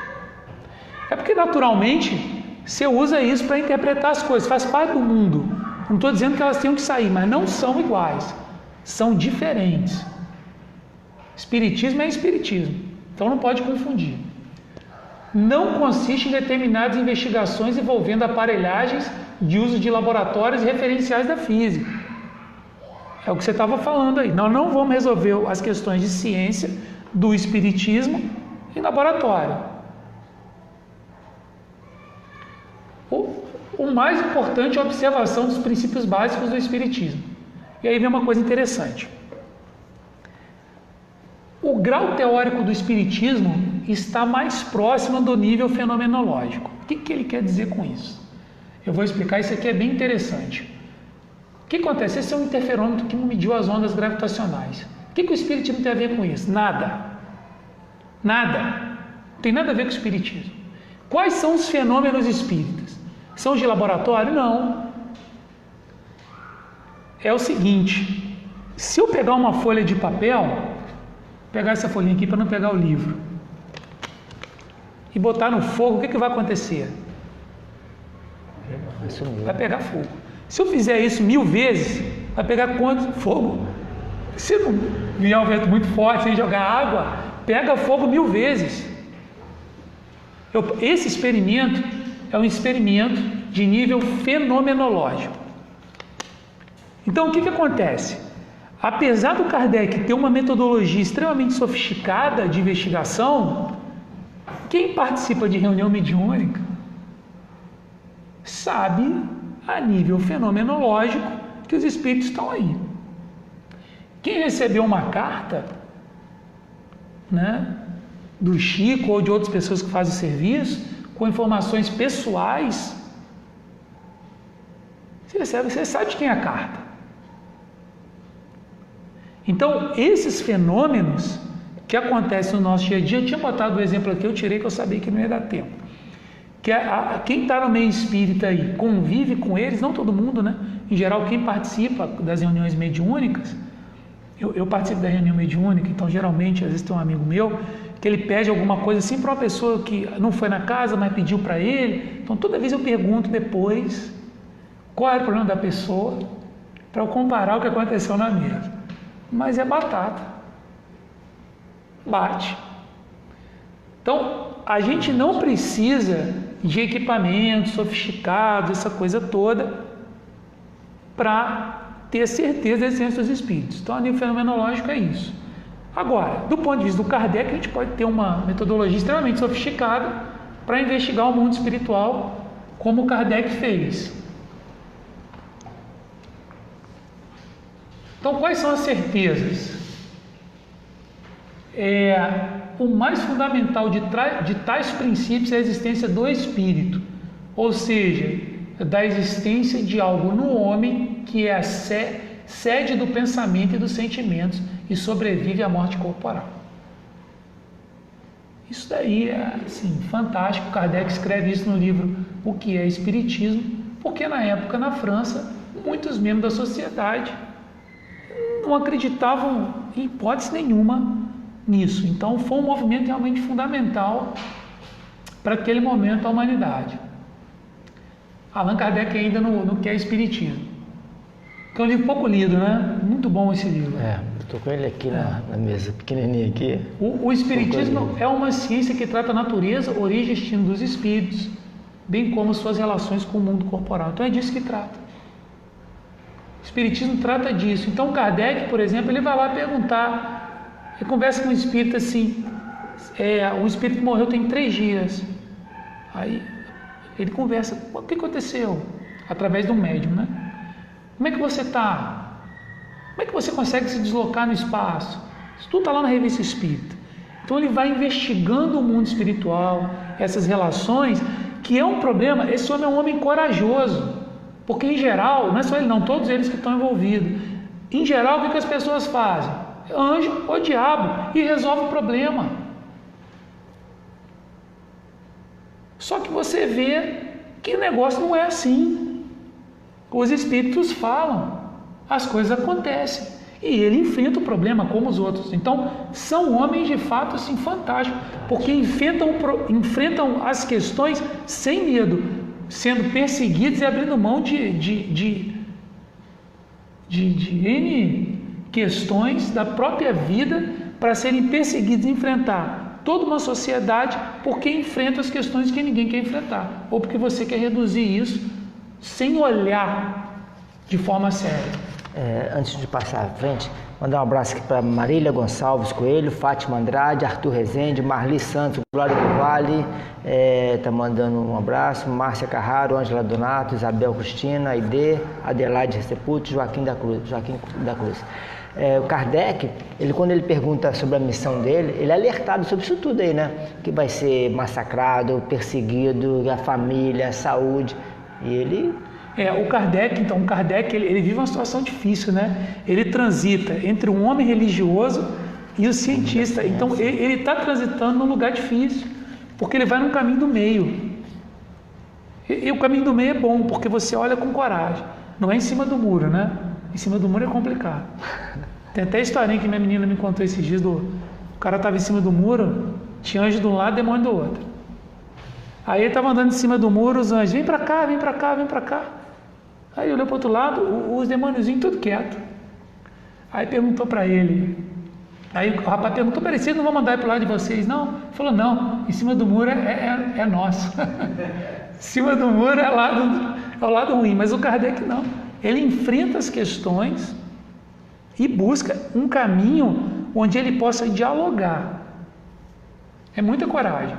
É porque naturalmente você usa isso para interpretar as coisas, faz parte do mundo. Não estou dizendo que elas tenham que sair, mas não são iguais, são diferentes. Espiritismo é espiritismo, então não pode confundir. Não consiste em determinadas investigações envolvendo aparelhagens de uso de laboratórios e referenciais da física. É o que você estava falando aí. Nós não vamos resolver as questões de ciência do espiritismo em laboratório. O mais importante é a observação dos princípios básicos do espiritismo. E aí vem uma coisa interessante. O grau teórico do espiritismo está mais próximo do nível fenomenológico. O que ele quer dizer com isso? Eu vou explicar, isso aqui é bem interessante. O que acontece? Esse é um interferômetro que mediu as ondas gravitacionais. O que o espiritismo tem a ver com isso? Nada. Nada. Não tem nada a ver com o espiritismo. Quais são os fenômenos espíritas? São os de laboratório? Não. É o seguinte, se eu pegar uma folha de papel, pegar essa folhinha aqui para não pegar o livro, e botar no fogo, o que vai acontecer? Vai pegar fogo. Se eu fizer isso 1000 vezes, vai pegar quanto? Fogo. Se não vier um vento muito forte, sem jogar água, pega fogo 1000 vezes. Esse experimento é um experimento de nível fenomenológico. Então, o que acontece? Apesar do Kardec ter uma metodologia extremamente sofisticada de investigação, quem participa de reunião mediúnica sabe, a nível fenomenológico, que os espíritos estão aí. Quem recebeu uma carta né, do Chico ou de outras pessoas que fazem o serviço, com informações pessoais, você sabe de quem é a carta. Então, esses fenômenos que acontecem no nosso dia a dia, eu tinha botado o exemplo aqui, eu tirei que eu sabia que não ia dar tempo. Que quem está no meio espírita aí, convive com eles, não todo mundo, né? Em geral, quem participa das reuniões mediúnicas, eu participo da reunião mediúnica, então geralmente, às vezes tem um amigo meu, que ele pede alguma coisa assim para uma pessoa que não foi na casa, mas pediu para ele. Então toda vez eu pergunto depois qual era o problema da pessoa, para eu comparar o que aconteceu na mesa. Mas é batata. Bate. Então, a gente não precisa de equipamentos sofisticados, essa coisa toda, para ter certeza da existência dos espíritos. Então, a nível fenomenológico é isso. Agora, do ponto de vista do Kardec, a gente pode ter uma metodologia extremamente sofisticada para investigar o mundo espiritual, como o Kardec fez. Então, quais são as certezas? O mais fundamental de tais princípios é a existência do espírito, ou seja, da existência de algo no homem que é a sede do pensamento e dos sentimentos e sobrevive à morte corporal. Isso daí é assim, fantástico. Kardec escreve isso no livro O que é Espiritismo, porque na época na França muitos membros da sociedade não acreditavam em hipótese nenhuma nisso. Então foi um movimento realmente fundamental para aquele momento da humanidade. Allan Kardec ainda no que é Espiritismo, que é um livro pouco lido, né? Muito bom esse livro. Estou com ele aqui na mesa, pequenininho aqui. O Espiritismo é uma ciência que trata a natureza, origem e destino dos espíritos, bem como suas relações com o mundo corporal. Então é disso que trata. O Espiritismo trata disso. Então Kardec, por exemplo, ele vai lá perguntar, ele conversa com um espírito assim, o espírito morreu tem 3 dias. Aí ele conversa, o que aconteceu? Através de um médium, né? Como é que você está? Como é que você consegue se deslocar no espaço? Isso tudo está lá na Revista Espírita. Então ele vai investigando o mundo espiritual, essas relações, que é um problema. Esse homem é um homem corajoso, porque em geral, não é só ele não, todos eles que estão envolvidos, em geral o que as pessoas fazem? Anjo ou diabo, e resolve o problema. Só que você vê que o negócio não é assim. Os espíritos falam, as coisas acontecem, e ele enfrenta o problema como os outros. Então, são homens de fato assim, fantásticos, porque enfrentam as questões sem medo, sendo perseguidos e abrindo mão de N questões da própria vida para serem perseguidos e enfrentar toda uma sociedade porque enfrenta as questões que ninguém quer enfrentar, ou porque você quer reduzir isso sem olhar de forma séria. Antes de passar à frente, mandar um abraço aqui para Marília Gonçalves Coelho, Fátima Andrade, Arthur Rezende, Marli Santos, Glória do Vale, tá mandando um abraço, Márcia Carraro, Ângela Donato, Isabel Cristina, Aide, Adelaide Sepulto, Joaquim da Cruz. O Kardec, quando ele pergunta sobre a missão dele, ele é alertado sobre isso tudo aí, né? Que vai ser massacrado, perseguido, a família, a saúde, e ele... O Kardec, ele vive uma situação difícil, né? Ele transita entre um homem religioso e o cientista. Então, ele está transitando num lugar difícil, porque ele vai no caminho do meio. E o caminho do meio é bom, porque você olha com coragem. Não é em cima do muro, né? Em cima do muro é complicado. Tem até a historinha que minha menina me contou esses dias, o cara estava em cima do muro, tinha anjo de um lado e demônio do outro. Aí ele estava andando em cima do muro, os anjos, vem para cá, vem para cá, vem para cá. Aí olhou para o outro lado, os demôniozinhos tudo quieto. Aí perguntou para ele. Aí o rapaz perguntou, peraí, vocês não vão mandar para o lado de vocês, não? Ele falou, não, em cima do muro é nosso. Em cima do muro é o lado ruim, mas o Kardec não. Ele enfrenta as questões e busca um caminho onde ele possa dialogar. É muita coragem.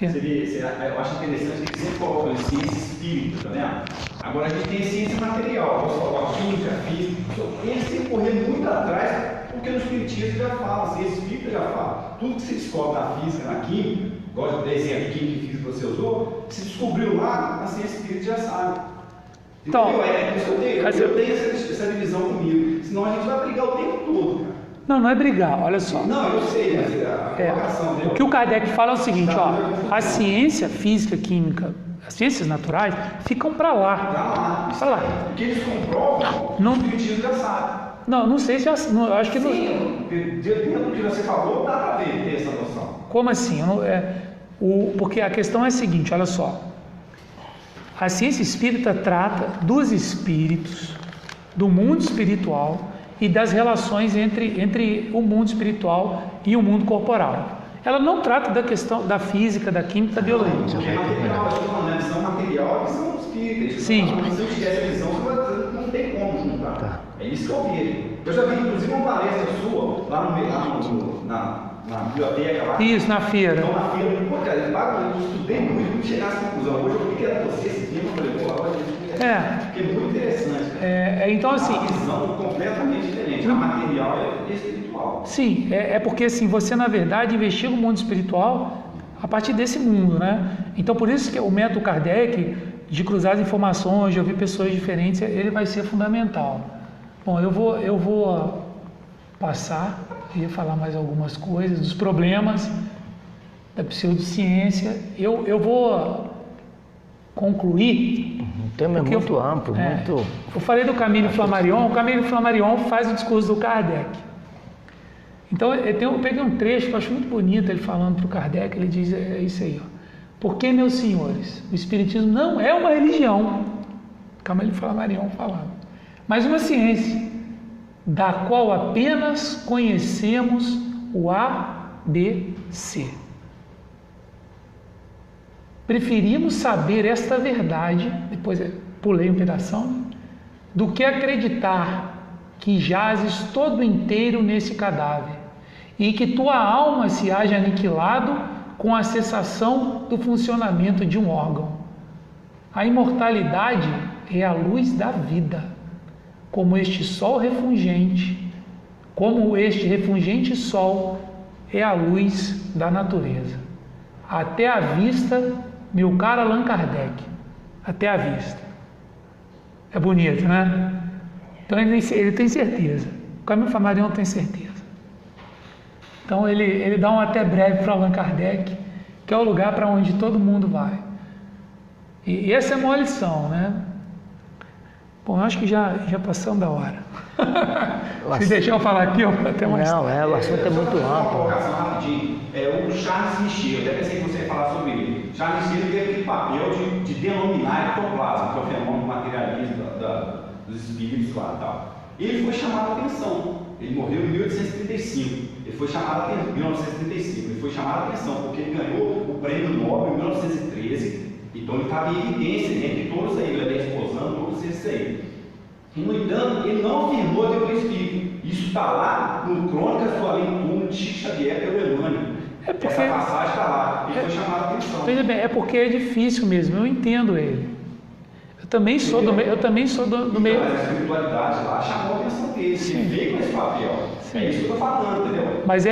Eu acho interessante que você coloca a ciência espírita, né? Agora a gente tem ciência material, posso falar química, física, eles têm que correr muito atrás, porque no Espiritismo já fala, a ciência espírita já fala. Tudo que se descobre na física, na química, igual de exemplo de química e física que você usou, se descobriu lá, a ciência espírita já sabe. Então, por isso eu tenho essa divisão comigo. Senão a gente vai brigar o tempo todo, cara. Não é brigar, olha só. Não, eu sei, mas a colocação dele. O que o Kardec fala é o seguinte, ó, a ciência física, química, as ciências naturais ficam para lá. Para lá. O que eles comprovam, não, o Espiritismo já sabe. Não sei se eu acho que não. Sim, dentro do que você falou, dá para ver, ter essa noção. Como assim? Porque a questão é a seguinte, olha só. A ciência espírita trata dos espíritos, do mundo espiritual e das relações entre o mundo espiritual e o mundo corporal. Ela não trata da questão da física, da química, da biologia. Porque é material, a visão material e a visão espírita. Sim. Se eu tivesse a visão, não tem como juntar. Tá. É isso que eu vi. Eu já vi, inclusive, uma palestra sua lá na biblioteca. Lá. Isso, na feira. Então, na feira, pô, cara, eu estudei muito, não chegar a essa conclusão. Hoje eu vi que era você esse tema, eu falei, pô, agora a gente porque é muito interessante. Então, assim, uma visão completamente diferente. A material é espiritual. Sim, porque assim, você na verdade investiga o mundo espiritual a partir desse mundo, né? Então por isso que o método Kardec de cruzar as informações, de ouvir pessoas diferentes, ele vai ser fundamental. Bom, eu vou passar e falar mais algumas coisas dos problemas da pseudociência. Eu vou concluir. O tema é muito amplo, muito. Eu falei do Camille Flammarion. O Camille Flammarion faz o discurso do Kardec. Então eu peguei um trecho que eu acho muito bonito, ele falando para o Kardec, ele diz isso aí, ó. Porque, meus senhores, o Espiritismo não é uma religião, Camille Flammarion falando, mas uma ciência, da qual apenas conhecemos o ABC. Preferimos saber esta verdade, depois pulei um pedaço, do que acreditar que jazes todo inteiro nesse cadáver e que tua alma se haja aniquilado com a cessação do funcionamento de um órgão. A imortalidade é a luz da vida, como este refulgente sol é a luz da natureza. Até a vista, meu caro Allan Kardec, até a vista. É bonito, né? Então ele tem certeza. O Camille Flammarion tem certeza. Então ele dá um até breve para Allan Kardec, que é o lugar para onde todo mundo vai. E essa é uma lição, né? Bom, eu acho que já passamos da hora. Se deixar eu falar aqui, eu até mais. Não, o assunto é muito Uma amplo. colocação rapidinho. O Charles Michel, até pensei que você ia falar sobre ele. Charles Michel teve aquele papel de denominar ectoplasma, que é o fenômeno materialismo dos espíritos lá e tal. Ele foi chamado a atenção. Ele morreu em 1835. Ele foi chamado a atenção, 1935. Ele foi chamado a atenção porque ele ganhou o prêmio Nobel em 1913. Então ele estava em evidência entre todos aí, ele está exposando todos esses aí. No entanto, ele não afirmou a teoria espírita. Isso está lá no Crônicas do Além Túmulo de Chico Xavier pelo Emmanuel. Essa passagem está lá. Ele foi chamado a atenção. Veja bem, é porque é difícil mesmo, eu entendo ele. Eu também sou do meio. Mas a espiritualidade lá chamou a atenção dele. Ele veio com esse papel. Sim. É isso que eu estou falando, entendeu? Mas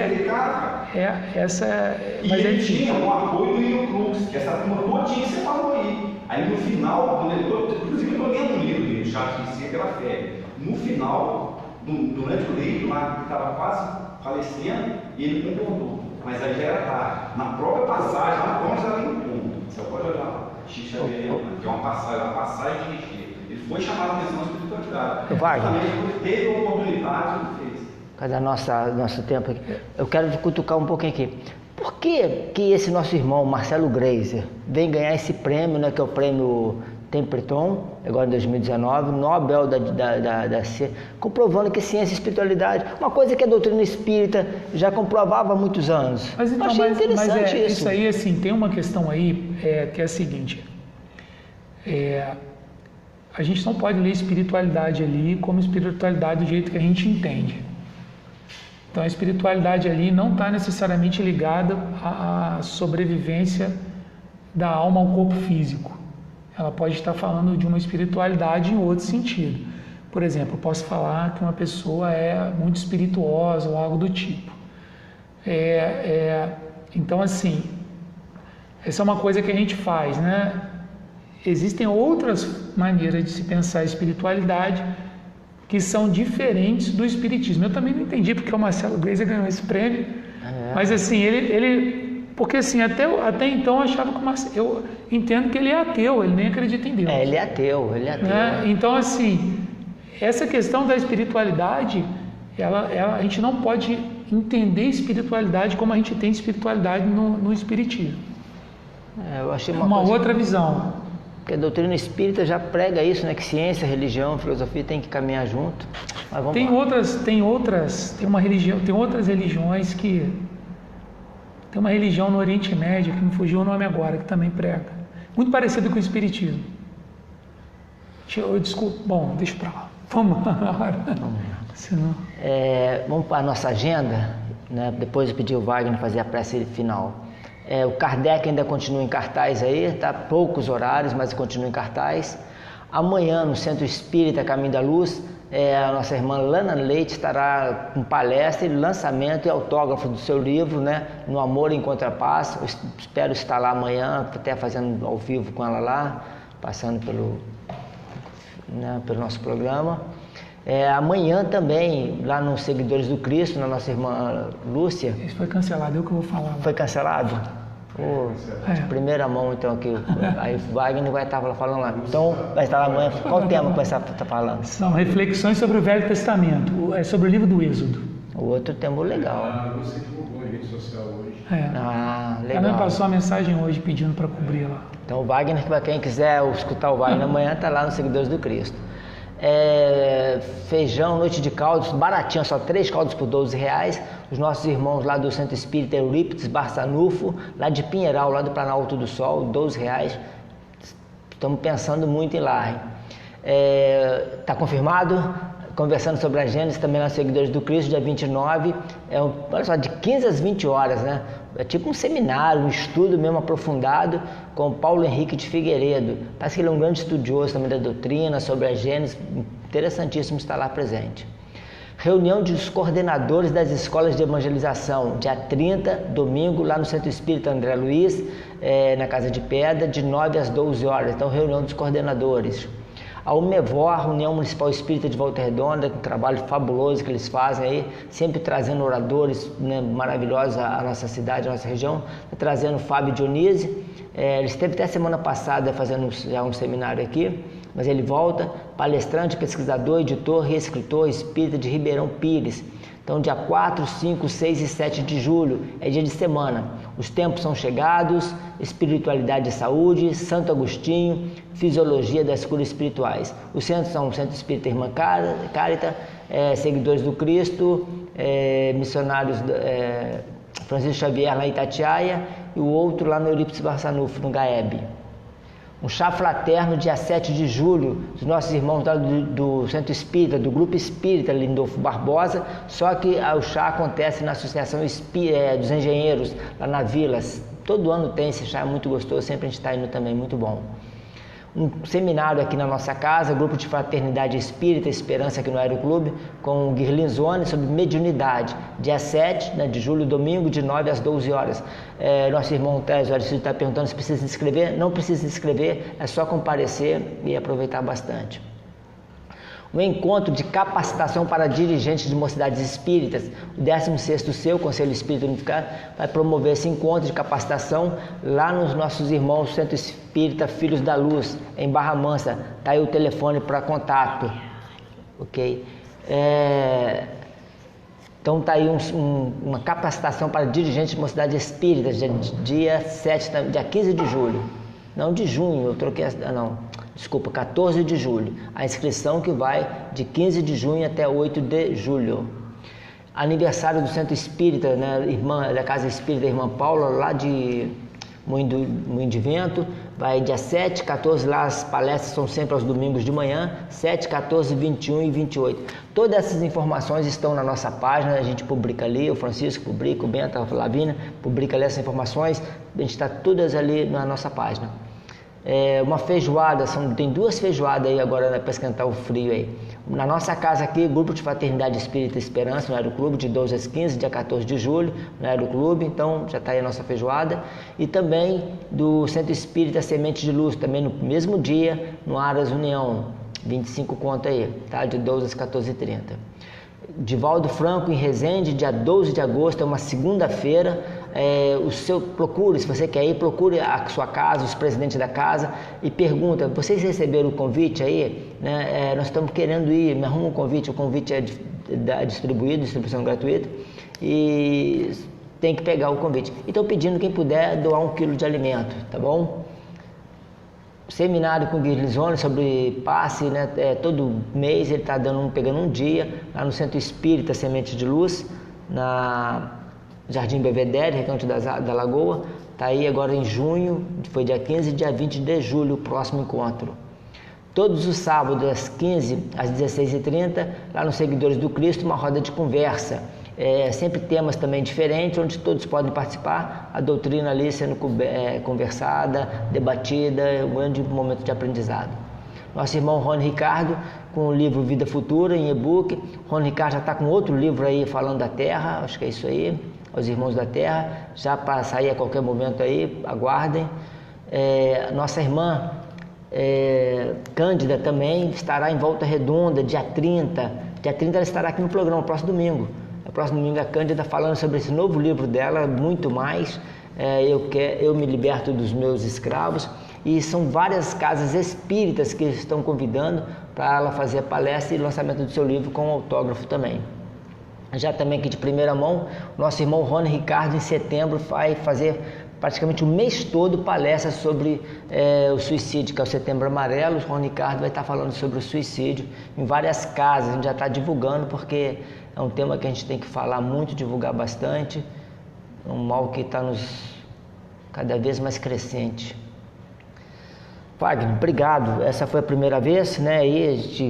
mas ele tinha um apoio do Hilo Cruz, que essa turma todinha você falou aí. Aí no final, inclusive eu estou lendo um livro dele, Charles Michel pela fé. No final, durante o leito lá, que estava quase falecendo, ele concordou. Mas aí já era tarde. Na própria passagem, lá onde já tem um ponto. Você pode olhar lá. Chico Xavier, que é uma passagem de Michel. Ele foi chamado a atenção da espiritualidade. Justamente porque teve a oportunidade, ele fez. Cadê nosso tempo aqui? Eu quero cutucar um pouquinho aqui. Por que esse nosso irmão, Marcelo Greiser, vem ganhar esse prêmio, né, que é o prêmio Templeton, agora em 2019, Nobel da Ciência, comprovando que ciência e espiritualidade, uma coisa que a doutrina espírita já comprovava há muitos anos. Mas então, achei interessante isso. Isso aí, assim, tem uma questão aí que é a seguinte, a gente não pode ler espiritualidade ali como espiritualidade do jeito que a gente entende. Então a espiritualidade ali não está necessariamente ligada à sobrevivência da alma ao corpo físico. Ela pode estar falando de uma espiritualidade em outro sentido. Por exemplo, eu posso falar que uma pessoa é muito espirituosa ou algo do tipo. Então, assim, essa é uma coisa que a gente faz, né? Existem outras maneiras de se pensar a espiritualidade que são diferentes do espiritismo. Eu também não entendi porque o Marcelo Gleiser ganhou esse prêmio, mas assim, ele porque assim, até então eu achava que o Marcelo, eu entendo que ele é ateu, ele nem acredita em Deus. Ele é ateu. Né? Então, assim, essa questão da espiritualidade, a gente não pode entender espiritualidade como a gente tem espiritualidade no espiritismo. Eu achei uma outra visão. Porque a doutrina espírita já prega isso, né? Que ciência, religião, filosofia tem que caminhar junto. Mas vamos lá. Tem outras religiões que... Tem uma religião no Oriente Médio, que me fugiu o nome agora, que também prega. Muito parecido com o espiritismo. Desculpa, bom, deixa pra lá. Vamos lá. Senão... vamos para a nossa agenda, né? Depois eu pedi o Wagner fazer a prece final. O Kardec ainda continua em cartaz aí, tá? Poucos horários, mas continua em cartaz. Amanhã, no Centro Espírita Caminho da Luz, a nossa irmã Lana Leite estará com palestra, lançamento e autógrafo do seu livro, né? No Amor Encontra Paz. Eu espero estar lá amanhã, até fazendo ao vivo com ela lá, passando pelo nosso programa. Amanhã também, lá nos Seguidores do Cristo, na nossa irmã Lúcia. Isso foi cancelado, eu que vou falar. Foi cancelado? De primeira mão, então, aqui. Aí o Wagner vai estar falando lá. Então, vai estar lá amanhã. Qual o tema que vai estar falando? São reflexões sobre o Velho Testamento. É sobre o livro do Êxodo. O outro tema legal. Você divulgou em rede social hoje. Legal. Ela me passou uma mensagem hoje pedindo para cobrir lá. Então, o Wagner, para quem quiser escutar o Wagner amanhã, está lá nos Seguidores do Cristo. Feijão, noite de caldos, baratinho, só 3 caldos por R$12. Os nossos irmãos lá do Centro Espírita Eurípides Barçanufo, lá de Pinheiral, lá do Planalto do Sol, R$12. Estamos pensando muito em lá, hein? Tá confirmado? Conversando sobre a Gênesis também lá nos Seguidores do Cristo, dia 29, olha só, de 15 às 20 horas, né? É tipo um seminário, um estudo mesmo aprofundado com o Paulo Henrique de Figueiredo. Parece que ele é um grande estudioso também da doutrina, sobre a Gênesis, interessantíssimo estar lá presente. Reunião dos coordenadores das escolas de evangelização, dia 30, domingo, lá no Centro Espírita André Luiz, na Casa de Pedra, de 9 às 12 horas. Então, reunião dos coordenadores. A UMEVOR, a União Municipal Espírita de Volta Redonda, um trabalho fabuloso que eles fazem aí, sempre trazendo oradores, né, maravilhosos à nossa cidade, à nossa região, trazendo o Fábio Dionísio. Ele esteve até semana passada fazendo já um seminário aqui, mas ele volta, palestrante, pesquisador, editor e escritor espírita de Ribeirão Pires. Então, dia 4, 5, 6 e 7 de julho é dia de semana. Os tempos são chegados, espiritualidade e saúde, Santo Agostinho, fisiologia das curas espirituais. Os centros são o Centro Espírita Irmã Cárita, Seguidores do Cristo, missionários Francisco Xavier lá em Itatiaia e o outro lá no Eurípides Barçanufo, no Gaebe. Um chá fraterno, dia 7 de julho, dos nossos irmãos do Centro Espírita, do Grupo Espírita Lindolfo Barbosa, só que o chá acontece na Associação dos Engenheiros, lá na Vilas. Todo ano tem esse chá, é muito gostoso, sempre a gente está indo também, muito bom. Um seminário aqui na nossa casa, Grupo de Fraternidade Espírita, Esperança aqui no Aeroclube, com o Guirlin Zone, sobre mediunidade, dia 7, né, de julho, domingo, de 9 às 12 horas. Nosso irmão Tésio está perguntando se precisa se inscrever. Não precisa se inscrever, é só comparecer e aproveitar bastante. Um encontro de capacitação para dirigentes de mocidades espíritas, o 16º seu Conselho Espírita Unificado vai promover esse encontro de capacitação lá nos nossos irmãos do Centro Espírita Filhos da Luz, em Barra Mansa. Está aí o telefone para contato, ok? Então está aí uma capacitação para dirigentes de mocidades espíritas, dia 15 de julho. Não, de junho, eu troquei, desculpa, 14 de julho. A inscrição que vai de 15 de junho até 8 de julho. Aniversário do Centro Espírita, né, da Casa Espírita Irmã Paula, lá de Moinho de Vento, vai dia 7, 14, lá as palestras são sempre aos domingos de manhã, 7, 14, 21 e 28. Todas essas informações estão na nossa página, a gente publica ali, o Francisco publica, o Bento, a Flavínia publica ali essas informações, a gente está todas ali na nossa página. uma feijoada, tem 2 feijoadas aí agora, né, para esquentar o frio aí. Na nossa casa aqui, Grupo de Fraternidade Espírita Esperança, no Aeroclube, de 12 às 15, dia 14 de julho, no Aeroclube, então já está aí a nossa feijoada. E também do Centro Espírita Semente de Luz, também no mesmo dia, no Aras União, 25 conto aí, tá? De 12 às 14h30. Divaldo Franco em Resende, dia 12 de agosto, é uma segunda-feira. Procure, se você quer ir, procure a sua casa, os presidentes da casa e pergunta, vocês receberam o convite aí? Né? Nós estamos querendo ir, me arruma um convite, o convite é distribuição gratuita e tem que pegar o convite. Então pedindo quem puder doar 1 quilo de alimento, tá bom? Seminário com Guilherme sobre passe, né? Todo mês ele está pegando um dia lá no Centro Espírita Semente de Luz, na Jardim Belvedere, Recanto da Lagoa. Está aí agora em junho, foi dia 15 e dia 20 de julho o próximo encontro. Todos os sábados, às 15 às 16h30, lá nos Seguidores do Cristo, uma roda de conversa. Sempre temas também diferentes, onde todos podem participar, a doutrina ali sendo conversada, debatida, um grande momento de aprendizado. Nosso irmão Rony Ricardo, com o livro Vida Futura, em e-book. Rony Ricardo já está com outro livro aí falando da Terra, acho que é isso aí, Os Irmãos da Terra, já para sair a qualquer momento aí, aguardem. Nossa irmã Cândida também estará em Volta Redonda, dia 30. Dia 30 ela estará aqui no programa, próximo domingo. Próximo domingo a Cândida falando sobre esse novo livro dela, muito mais, eu me liberto dos meus escravos, e são várias casas espíritas que estão convidando para ela fazer a palestra e lançamento do seu livro com autógrafo também. Já também aqui de primeira mão, nosso irmão Rony Ricardo em setembro vai fazer praticamente o mês todo palestra sobre o suicídio, que é o Setembro Amarelo. O Rony Ricardo vai estar falando sobre o suicídio em várias casas, a gente já está divulgando porque é um tema que a gente tem que falar muito, divulgar bastante, um mal que está cada vez mais crescente. Wagner, obrigado. Essa foi a primeira vez, né? Aí a gente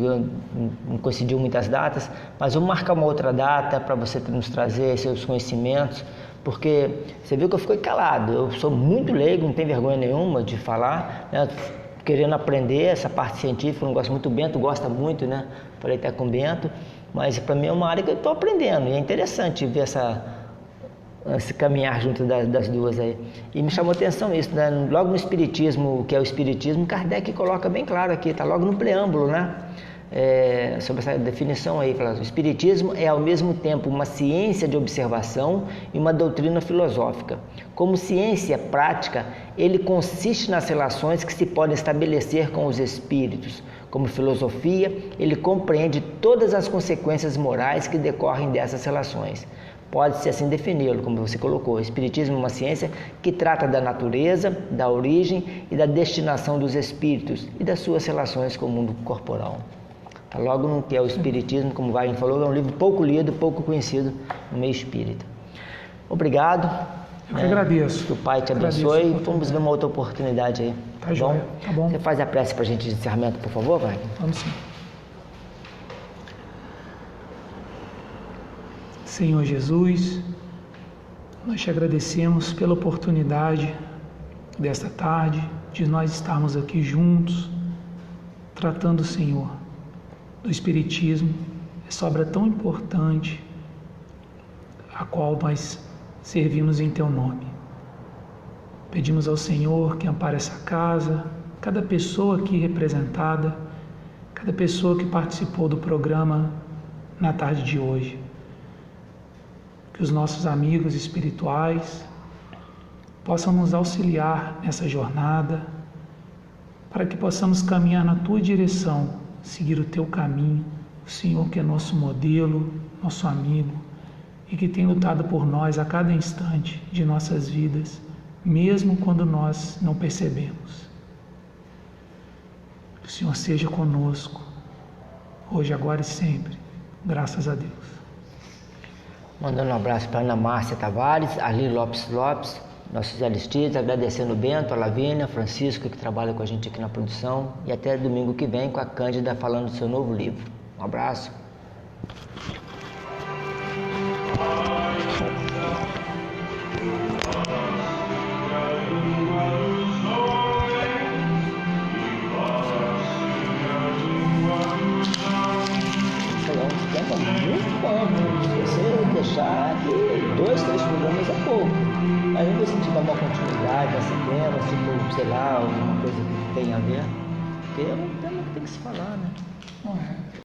não coincidiu muitas datas, mas vamos marcar uma outra data para você nos trazer seus conhecimentos, porque você viu que eu fiquei calado. Eu sou muito leigo, não tenho vergonha nenhuma de falar, né? Querendo aprender essa parte científica, eu não gosto muito. O Bento gosta muito, né? Falei até com o Bento. Mas para mim é uma área que eu estou aprendendo e é interessante ver esse caminhar junto das duas aí. E me chamou a atenção isso, né? Logo no Espiritismo, o que é o Espiritismo, Kardec coloca bem claro aqui, está logo no preâmbulo, né? Sobre essa definição aí, fala, o Espiritismo é ao mesmo tempo uma ciência de observação e uma doutrina filosófica. Como ciência prática, ele consiste nas relações que se podem estabelecer com os espíritos. Como filosofia, ele compreende todas as consequências morais que decorrem dessas relações. Pode-se assim defini-lo, como você colocou. O Espiritismo é uma ciência que trata da natureza, da origem e da destinação dos espíritos e das suas relações com o mundo corporal. Está logo no que é o Espiritismo, como o Wagner falou, é um livro pouco lido, pouco conhecido no meio espírita. Obrigado. Eu que agradeço. Que o Pai te abençoe. Vamos ver uma outra oportunidade aí. Tá bom? Tá bom. Você faz a prece para a gente de encerramento, por favor, Wagner? Vamos sim. Senhor Jesus, nós te agradecemos pela oportunidade desta tarde, de nós estarmos aqui juntos, tratando, Senhor, do Espiritismo, essa obra tão importante, a qual nós servimos em Teu nome. Pedimos ao Senhor que ampare essa casa, cada pessoa aqui representada, cada pessoa que participou do programa na tarde de hoje. Que os nossos amigos espirituais possam nos auxiliar nessa jornada, para que possamos caminhar na Tua direção, seguir o Teu caminho, o Senhor que é nosso modelo, nosso amigo, e que tem lutado por nós a cada instante de nossas vidas, mesmo quando nós não percebemos. Que o Senhor seja conosco, hoje, agora e sempre. Graças a Deus. Mandando um abraço para Ana Márcia Tavares, Arli Lopes, nossos Aristides, agradecendo o Bento, a Lavínia, Francisco, que trabalha com a gente aqui na produção, e até domingo que vem com a Cândida falando do seu novo livro. Um abraço. bom, viu? Se você deixar que 2, 3 programas é pouco. Mas vamos ver se a gente dá uma continuidade nesse tema, tipo, sei lá, alguma coisa que tenha a ver. Porque é um tema que tem que se falar, né? Não é.